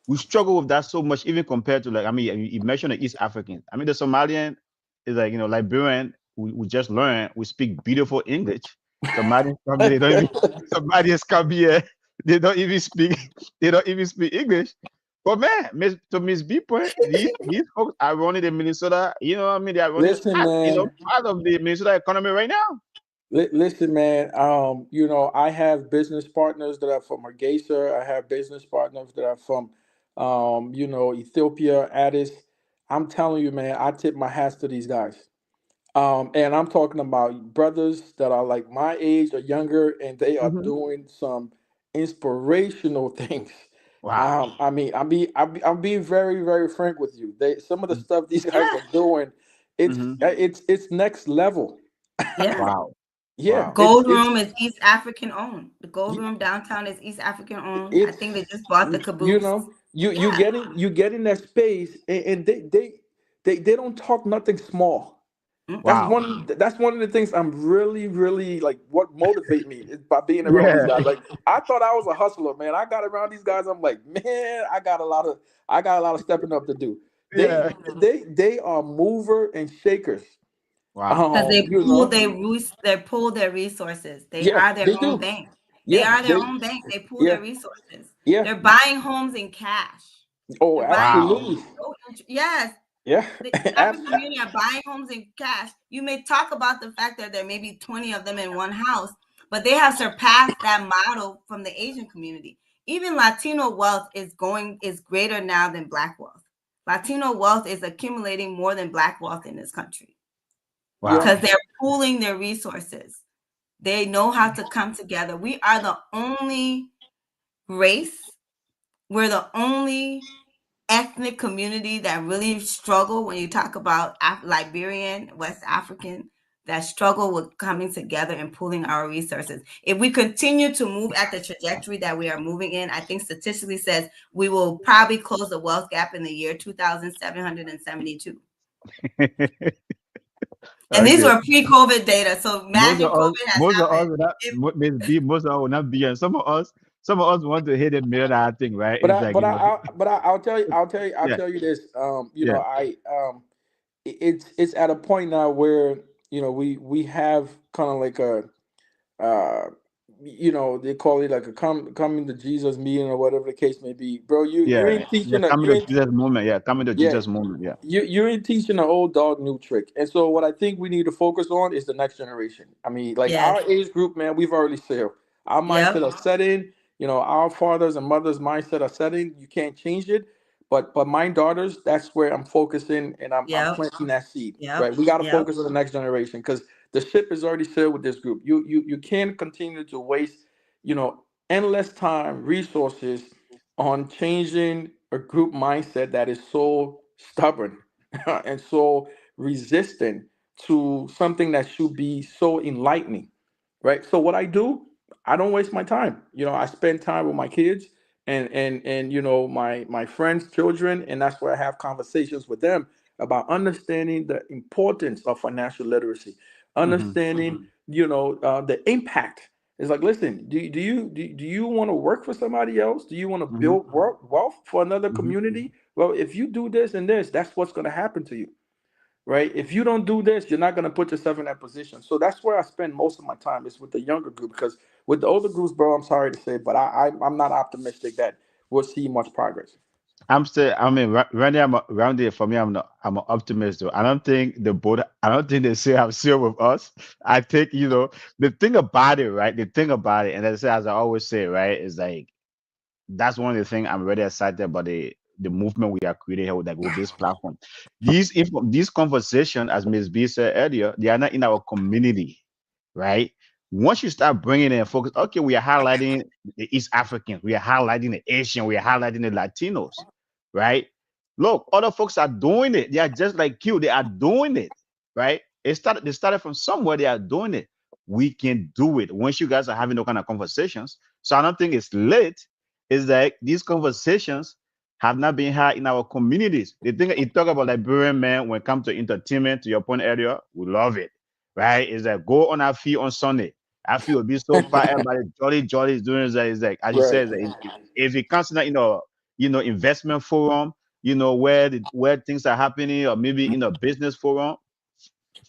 We struggle with that so much, even compared to like, I mean, you mentioned the East African. I mean, the Somalian is like, Liberian. We just learn. We speak beautiful English. Somalians come here, they don't even. Somalians come here, they don't even speak. They don't even speak English. But man, Miss B point, these folks are running the Minnesota. You know what I mean? They are running Listen, man. part of the Minnesota economy right now. Listen, man. I have business partners that are from Hargeisa. I have business partners that are from, Ethiopia, Addis. I'm telling you, man. I tip my hats to these guys. And I'm talking about brothers that are like my age or younger, and they are Mhm. doing some inspirational things. Wow. I'm being very, very frank with you. Some of the stuff these guys Yeah. are doing, it's Mm-hmm. it's next level. Yeah. Wow. Yeah, Wow. Gold Room is East African owned. The Gold y- Room downtown is East African owned. I it's think they just bought the you caboose. know you Yeah. getting that space, and they don't talk nothing small. That's Mm-mm. Wow. one of the things I'm really, really like. What motivate me is by being around these Yeah. guys. Like, I thought I was a hustler, man. I got around these guys. I'm like, man, I got a lot of stepping up to do. They Yeah. they are mover and shakers. Wow. Because they You pool know, their they pool their resources. They yeah, are their they own do. bank. They Yeah, are their own bank. They pool yeah, their resources. yeah. They're buying homes in cash. Oh, They're buying homes. Wow. absolutely. Yes. Yeah, The East African community are buying homes in cash. You may talk about the fact that there may be 20 of them in one house, but they have surpassed that model from the Asian community. Even Latino wealth is greater now than Black wealth. Latino wealth is accumulating more than Black wealth in this country yeah. Wow. because they're pooling their resources. They know how to come together. We are the only race. We're the only ethnic community that really struggle when you talk about Liberian, West African, that struggle with coming together and pooling our resources. If we continue to move at the trajectory that we are moving in, I think statistically says we will probably close the wealth gap in the year 2772. And these Okay. were pre-COVID data. So Most of imagine us, COVID has most of us, happened. will not, Miss B, most of us will not be, and some of us want to hit a million thing, right? But It's I, like, but I'll tell you, I'll yeah, tell you this. yeah, It's at a point now where we have kind of like uh, they call it like a coming to Jesus meeting or whatever the case may be, bro. You yeah, ain't yeah. teaching Coming you to ain't Jesus moment, yeah. Coming to yeah Jesus moment, yeah. you ain't teaching an old dog new trick. And so what I think we need to focus on is the next generation. I mean, like Yes. our age group, man, we've already sailed. Our Yep. mindset are set in. Our fathers and mothers' mindset are set in. You can't change it. But my daughters, that's where I'm focusing, and I'm Yep. planting that seed. Yep. Right, we got to Yep. focus on the next generation because the ship is already sailed with this group. You can't continue to waste, endless time, resources on changing a group mindset that is so stubborn and so resistant to something that should be so enlightening, right? So what I do, I don't waste my time. I spend time with my kids and my friends' children, and that's where I have conversations with them about understanding the importance of financial literacy, Mm-hmm. understanding the impact. It's like, listen, do you want to work for somebody else? Do you want to Mm-hmm. build wealth for another Mm-hmm. community? Well, if you do this and this, that's what's going to happen to you, right? If you don't do this, you're not going to put yourself in that position. So that's where I spend most of my time is with the younger group, because with the older groups, bro, I'm sorry to say, but I'm not optimistic that we'll see much progress. I'm still. I mean, Randy. Randy. For me, I'm not. I'm an optimist. Though. I don't think the boat. I don't think they say I'm still with us. I think the thing about it, right? The thing about it, and as I always say, right, is like that's one of the things I'm really excited about the movement we are creating here with this platform. These conversations, as Ms. B said earlier, they are not in our community, right? Once you start bringing in focus, okay, we are highlighting the East Africans, we are highlighting the Asian, we are highlighting the Latinos, right? Look, other folks are doing it. They are just like you. They are doing it, right? They started from somewhere. They are doing it. We can do it. Once you guys are having those kind of conversations, so I don't think it's late. Is that these conversations have not been had in our communities. The thing you talk about Liberian men when it comes to entertainment, to your point earlier, we love it, right? Is that go on our feet on Sunday. Our feet will be so far. Everybody jolly is doing that. Is like as you Right. said, if it comes to that, investment forum, where things are happening, or maybe in a business forum,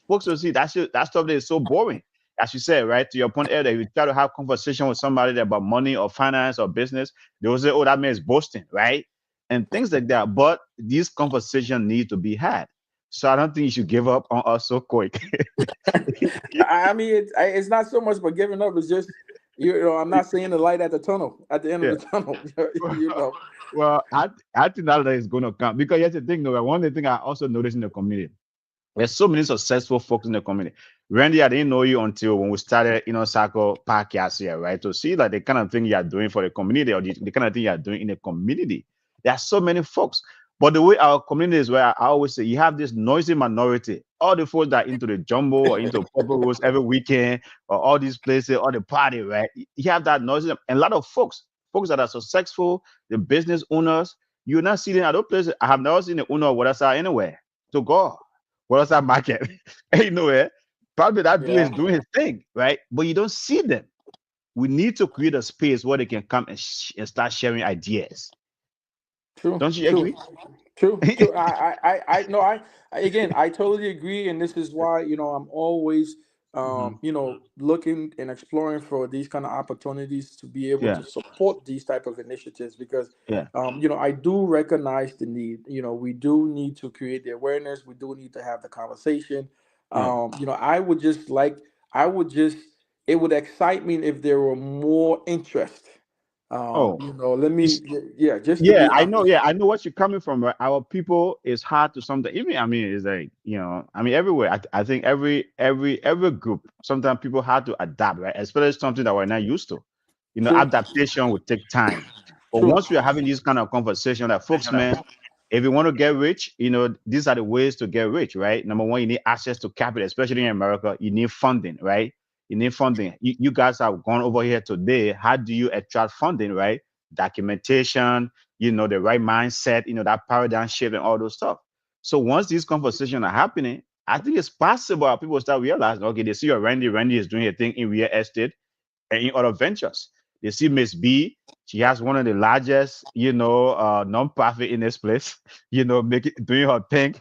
folks will see that stuff that is so boring. As you said, right, to your point earlier, if you try to have conversation with somebody about money or finance or business, they will say, "Oh, that man is boasting," right, and things like that. But these conversations need to be had. So I don't think you should give up on us so quick. I mean, it's not so much about giving up. It's just, I'm not seeing the light at the tunnel, at the end of Yeah. the tunnel. you know. Well, I think that is going to come because here's the thing, though. One of the things I also noticed in the community. There's so many successful folks in the community. Randy, I didn't know you until when we started Inner Circle podcast here, right? To see like the kind of thing you are doing for the community or the kind of thing you are doing in the community. There are so many folks. But the way our community is, where I always say you have this noisy minority, all the folks that are into the jumbo or into purple rose every weekend or all these places, all the party, right? You have that noisy and a lot of folks that are successful, the business owners, you're not seeing at those places. I have never seen the owner of what I anywhere to go. What else that market? Ain't nowhere. Probably that dude Yeah. is doing his thing, right? But you don't see them. We need to create a space where they can come and start sharing ideas. True. Don't you True. agree? True, true. No, again, I totally agree, and this is why I'm always, Hmm. looking and exploring for these kind of opportunities to be able Yeah, to support these type of initiatives because, yeah, I do recognize the need. We do need to create the awareness. We do need to have the conversation. yeah. I would just like, I would just, it would excite me if there were more interest. Oh, Let you me, see, yeah, just to yeah, be I know. honest. Yeah, I know what you're coming from. Right? Our people is hard to something. Even I mean, it's like I mean, everywhere. I think every group. Sometimes people have to adapt, right? Especially something that we're not used to. True. Adaptation will take time. But True. once we are having this kind of conversation, like folks, man, if you want to get rich, these are the ways to get rich, right? Number one, you need access to capital, especially in America. You need funding, right? You need funding. You guys have gone over here today. How do you attract funding, right? Documentation, the right mindset, that paradigm shift and all those stuff. So once these conversations are happening, I think it's possible that people start realizing, okay, they see your Randy is doing a thing in real estate and in other ventures. They see Miss B, she has one of the largest, non-profit in this place, doing her thing,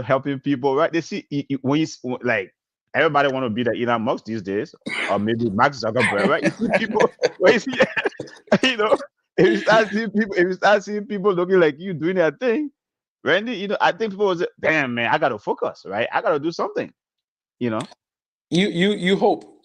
helping people, right? They see when like everybody want to be the Elon Musk these days, or maybe Mark Zuckerberg, right? You see people, when you see, you know, if you start seeing people looking like you doing their thing, Randy, I think people will say, damn man, I gotta focus, right? I gotta do something, you know. You hope.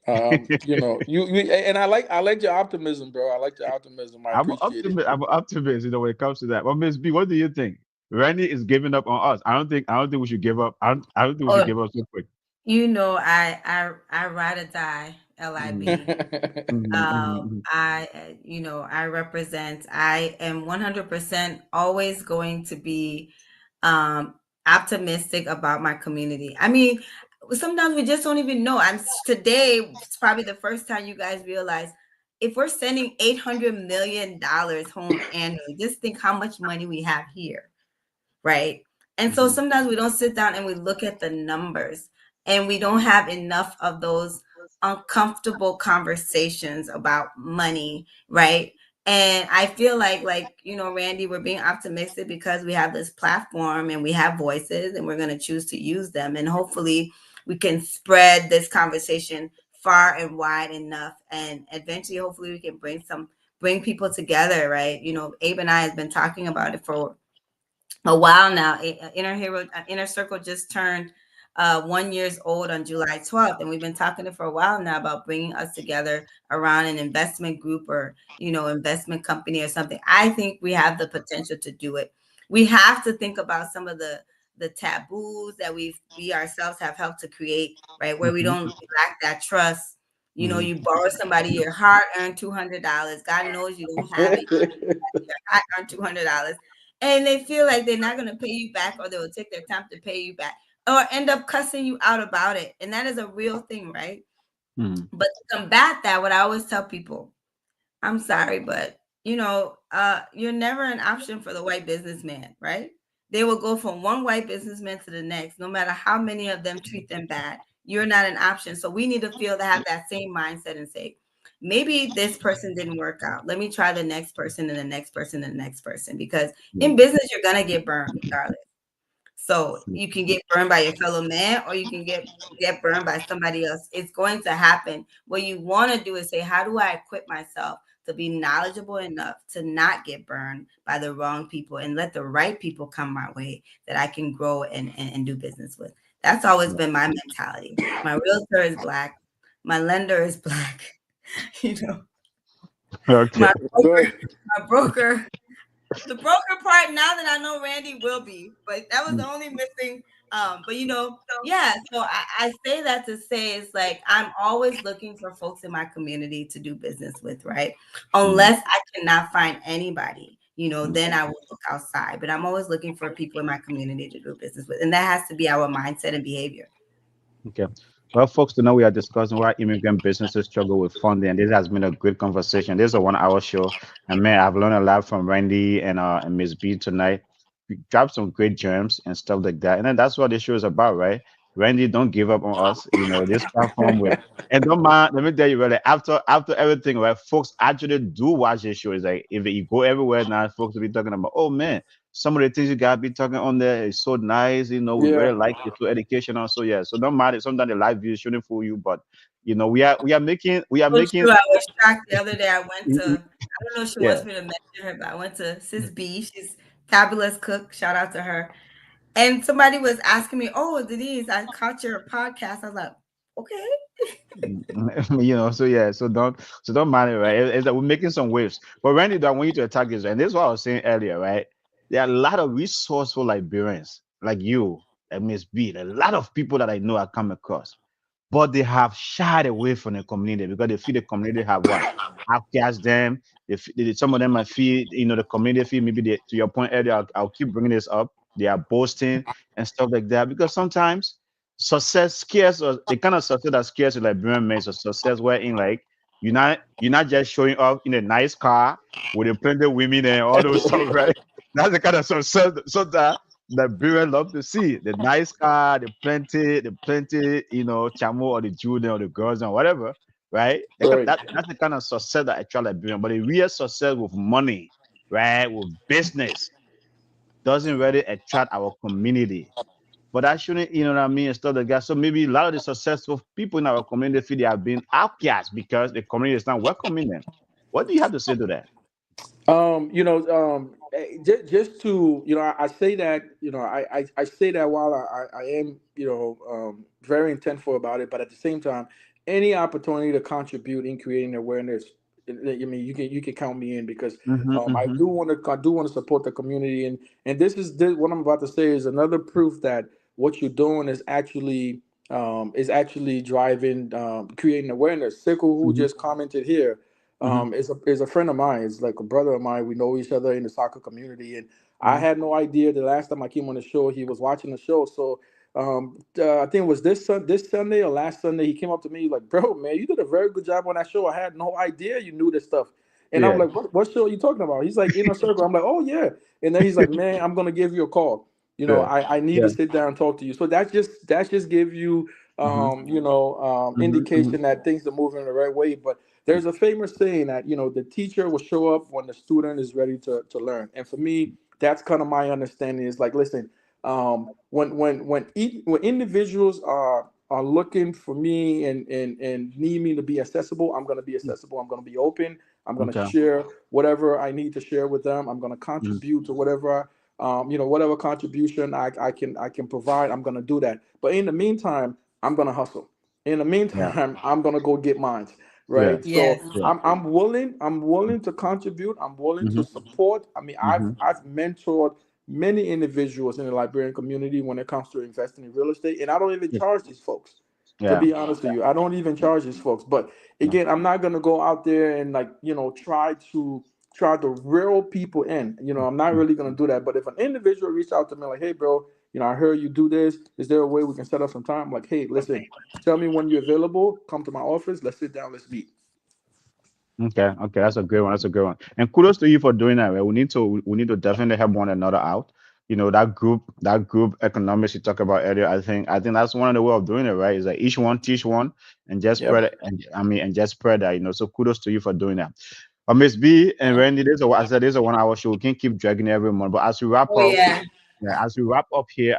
And I like your optimism, bro. I like your optimism. I I'm an appreciate it. optimist. I'm an optimist, when it comes to that. But Miss B, what do you think? Randy is giving up on us. I don't think we should give up. I don't think we should Oh, give up so quick. I ride or die, Mm-hmm, LIB. mm-hmm, I am 100% always going to be um, optimistic about my community. I mean, sometimes we just don't even know. Today, it's probably the first time you guys realize if we're sending $800 million home annually, just think how much money we have here, right? And so mm-hmm. sometimes we don't sit down and we look at the numbers, and we don't have enough of those uncomfortable conversations about money, right? And I feel like, you know, Randy, we're being optimistic because we have this platform and we have voices and we're going to choose to use them. And hopefully we can spread this conversation far and wide enough. And eventually, hopefully we can bring people together, right? You know, Abe and I have been talking about it for a while now. Inner Circle just turned 1 years old on July 12th, and we've been talking for a while now about bringing us together around an investment group or, you know, investment company or something. I think we have the potential to do it. We have to think about some of the taboos that we ourselves have helped to create, right? Where we Mm-hmm. don't lack that trust. You know, Mm-hmm. you borrow somebody your hard-earned $200. God knows you don't have it. Your hard-earned $200, and they feel like they're not going to pay you back, or they will take their time to pay you back, or end up cussing you out about it. And that is a real thing, right? Mm-hmm. But to combat that, what I always tell people, I'm sorry, but you know, you're never an option for the white businessman, right? They will go from one white businessman to the next, no matter how many of them treat them bad. You're not an option. So we need to feel to have that same mindset and say, maybe this person didn't work out. Let me try the next person and the next person and the next person. Because Yeah. in business, you're gonna get burned regardless. So you can get burned by your fellow man, or you can get burned by somebody else. It's going to happen. What you want to do is say, how do I equip myself to be knowledgeable enough to not get burned by the wrong people and let the right people come my way that I can grow and do business with. That's always been my mentality. My realtor is Black. My lender is Black. You know, Okay. my Good. broker, the broker part, now that I know Randy will be, but that was the only missing. But you know, yeah. So I say that to say it's like I'm always looking for folks in my community to do business with, right? Mm-hmm. Unless I cannot find anybody, you know, then I will look outside. But I'm always looking for people in my community to do business with, and that has to be our mindset and behavior. Okay. Well, folks, to know we are discussing why immigrant businesses struggle with funding, and this has been a great conversation. This is a 1 hour show, and man, I've learned a lot from Randy and Miss B tonight. We dropped some great gems and stuff like that, and then that's what this show is about, right? Randy, don't give up on us. You know, this platform with and don't mind. Let me tell you, really, after everything, right? Folks actually do watch this show. It's like if you go everywhere now, folks will be talking about, oh man, some of the things you gotta be talking on there is so nice. You know, we Yeah. really like it, so educational. So yeah, so don't matter. Sometimes the live view shouldn't fool you, but we are So making true. I was shocked the other day. I went to, I don't know if she yeah. wants me to mention her, but I went to Sis B. She's fabulous cook. Shout out to her. And somebody was asking me, "Oh, Denise, I caught your podcast." I was like, "Okay." You know, so yeah, so don't mind it, right? It's that we're making some waves. But Randy, I want you to attack this, right? And this is what I was saying earlier, right? There are a lot of resourceful Liberians like you, like Miss B, a lot of people that I know I come across, but they have shied away from the community because they feel the community have what outcast them. Some of them I feel, you know, the community feel maybe they, to your point earlier, I'll keep bringing this up. They are boasting and stuff like that because sometimes success scares us. The kind of success that scares you, like Brian makes a success wherein like you're not just showing up in a nice car with a plenty of women and all those stuff, right? That's the kind of success so that Brian love to see. The nice car, the plenty, you know, chamo or the children or the girls and whatever, right? Right. That's the kind of success that I try like Brian. But the real success with money, right, with business doesn't really attract our community. But that shouldn't, you know what I mean, and stuff like that. So maybe a lot of the successful people in our community feel they have been outcast because the community is not welcoming them. What do you have to say to that? Just to, I say that, I say that while I am, very intentful about it, but at the same time, any opportunity to contribute in creating awareness, I mean, you can count me in because Mm-hmm, mm-hmm, I do want to support the community, and this what I'm about to say is another proof that what you're doing is actually driving, creating awareness. Sickle, who mm-hmm, just commented here, mm-hmm, is a friend of mine. It's like a brother of mine. We know each other in the soccer community, and I mm-hmm. had no idea the last time I came on the show he was watching the show. So I think it was this Sunday or last Sunday. He came up to me like, "Bro, man, you did a very good job on that show. I had no idea you knew this stuff." And I'm Yeah. like, "What show are you talking about?" He's like, "Inner Circle." I'm like, "Oh yeah." And then he's like, "Man, I'm gonna give you a call. Yeah. I need to Yeah. sit down and talk to you." So that's just give you Mm-hmm. Mm-hmm. indication that things are moving in the right way. But there's a famous saying that the teacher will show up when the student is ready to learn. And for me, that's kind of my understanding. Is like, listen, when individuals are looking for me and need me to be accessible, I'm going to be accessible. I'm going to be open. I'm going to Okay. share whatever I need to share with them. I'm going to Mm. contribute to whatever whatever contribution I can provide. I'm going to do that. But in the meantime, I'm going to hustle. In the Yeah. meantime, I'm going to go get mine. Yeah. Right. Yes. So Yeah. I'm willing to contribute. I'm willing to Mm-hmm. support. I mean, I've Mm-hmm. I've mentored many individuals in the Liberian community when it comes to investing in real estate, and I don't even Yeah. charge these folks. To Yeah. be honest with you, I don't even charge these folks. But Yeah. again, I'm not gonna go out there and try to reel people in. I'm not really gonna do that. But if an individual reach out to me like, "Hey, bro, I heard you do this. Is there a way we can set up some time?" I'm like, "Hey, listen, tell me when you're available. Come to my office. Let's sit down. Let's meet." Okay, okay, that's a good one. That's a good one. And kudos to you for doing that. Right? We need to definitely help one another out. That group economics you talked about earlier. I think that's one of the way of doing it, right? Is that each one teach one and just spread Yep. it, and just spread that. So kudos to you for doing that. But Miss B and Randy, I said there's a 1 hour show. We can keep dragging it every month. But as we wrap Oh up, yeah. yeah, as we wrap up here,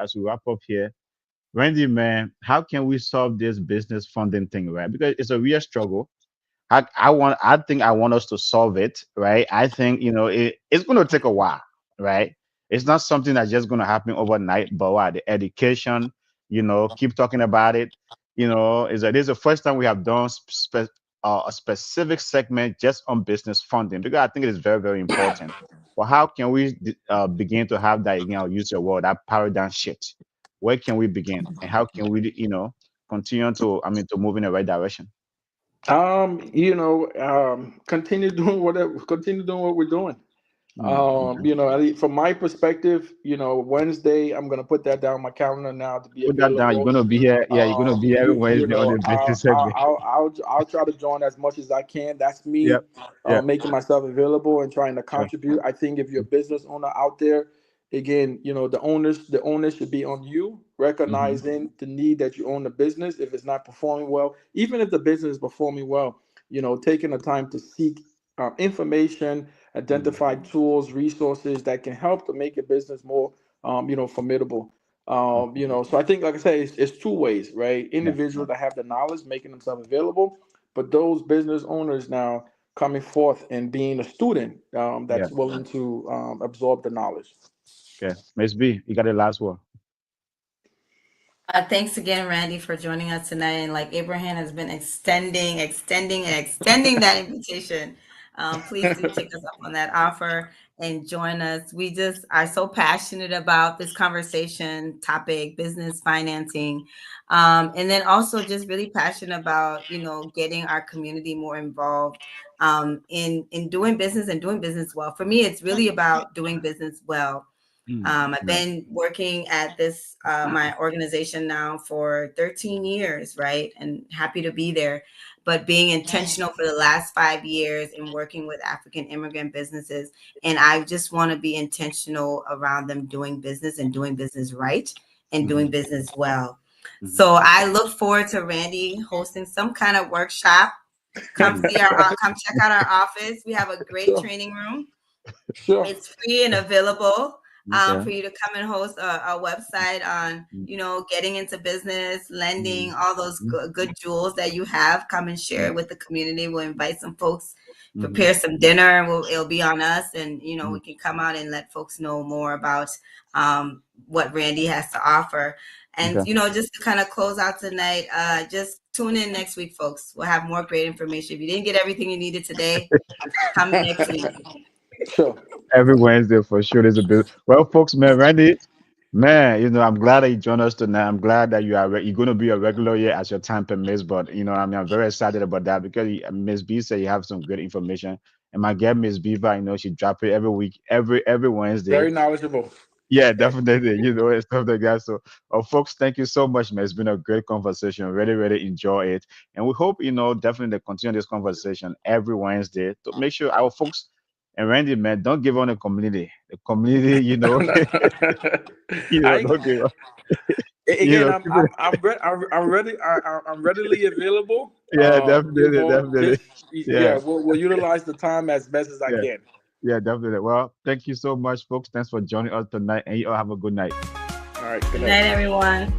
Randy, man, how can we solve this business funding thing, right? Because it's a real struggle. I think I want us to solve it, right? I think it's going to take a while, right? It's not something that's just going to happen overnight. But what the education, keep talking about it. Is that this is the first time we have done a specific segment just on business funding, because I think it is very, very important. Well, how can we begin to have that again? I'll use your word, that paradigm shift. Where can we begin, and how can we continue to move in the right direction? Continue doing what we're doing. Okay. From my perspective, Wednesday, I'm gonna put that down on my calendar now to be Put that down. You're available. gonna be here. Yeah, you're gonna be here every Wednesday on the business segment. I'll try to join as much as I can. That's me, Yep. Yeah. making myself available and trying to Sure. contribute. I think if you're a business owner out there, again, the onus should be on you, Mm-hmm. recognizing the need that you own the business. If it's not performing well, even if the business is performing well, taking the time to seek information, Mm-hmm. identify tools, resources that can help to make your business more, formidable. So I think, like I said, it's two ways, right? Yeah. Individuals that have the knowledge, making themselves available, but those business owners now coming forth and being a student, Yeah. that's willing to absorb the knowledge. Okay. Miss B, you got the last word. Thanks again, Randy, for joining us tonight. And like Abraham has been extending that invitation. Please do take us up on that offer and join us. We just are so passionate about this conversation topic, business financing, and then also just really passionate about getting our community more involved in doing business and doing business well. For me, it's really about doing business well. I've Yeah. been working at this my organization now for 13 years, right? And happy to be there. But being intentional for the last 5 years in working with African immigrant businesses, and I just want to be intentional around them doing business and doing business right and Mm-hmm. doing business well. Mm-hmm. So I look forward to Randy hosting some kind of workshop. Come check out our office. We have a great Sure, training room. sure. It's free and available Okay. for you to come and host a website on, getting into business, Mm-hmm. lending, all those good jewels that you have. Come and share it with the community. We'll invite some folks, Mm-hmm. prepare some dinner. It'll be on us, and Mm-hmm. we can come out and let folks know more about what Randy has to offer. And Okay. just to kind of close out tonight, just tune in next week, folks. We'll have more great information. If you didn't get everything you needed today, come next week. Sure. Every Wednesday for sure. There's a bit. Well, folks, man, Randy, man, I'm glad that you joined us tonight. I'm glad that you're going to be a regular here as your time permits. But I'm very excited about that because Miss B said you have some good information. And my girl, Miss Beaver, she drop it every week, every Wednesday. Very knowledgeable. Yeah, definitely. And stuff like that. So, folks, thank you so much, man. It's been a great conversation. Really, really enjoy it. And we hope, definitely to continue this conversation every Wednesday to make sure our folks and Randy, man, don't give on the community. The community, I don't give up. You Again, know, keep it. I'm readily available. Yeah, You definitely, know, definitely. just Yeah, yeah, we'll utilize the time as best as I yeah, can. yeah, definitely. Well, thank you so much, folks. Thanks for joining us tonight, and you all have a good night. All right, good Good night. night, everyone.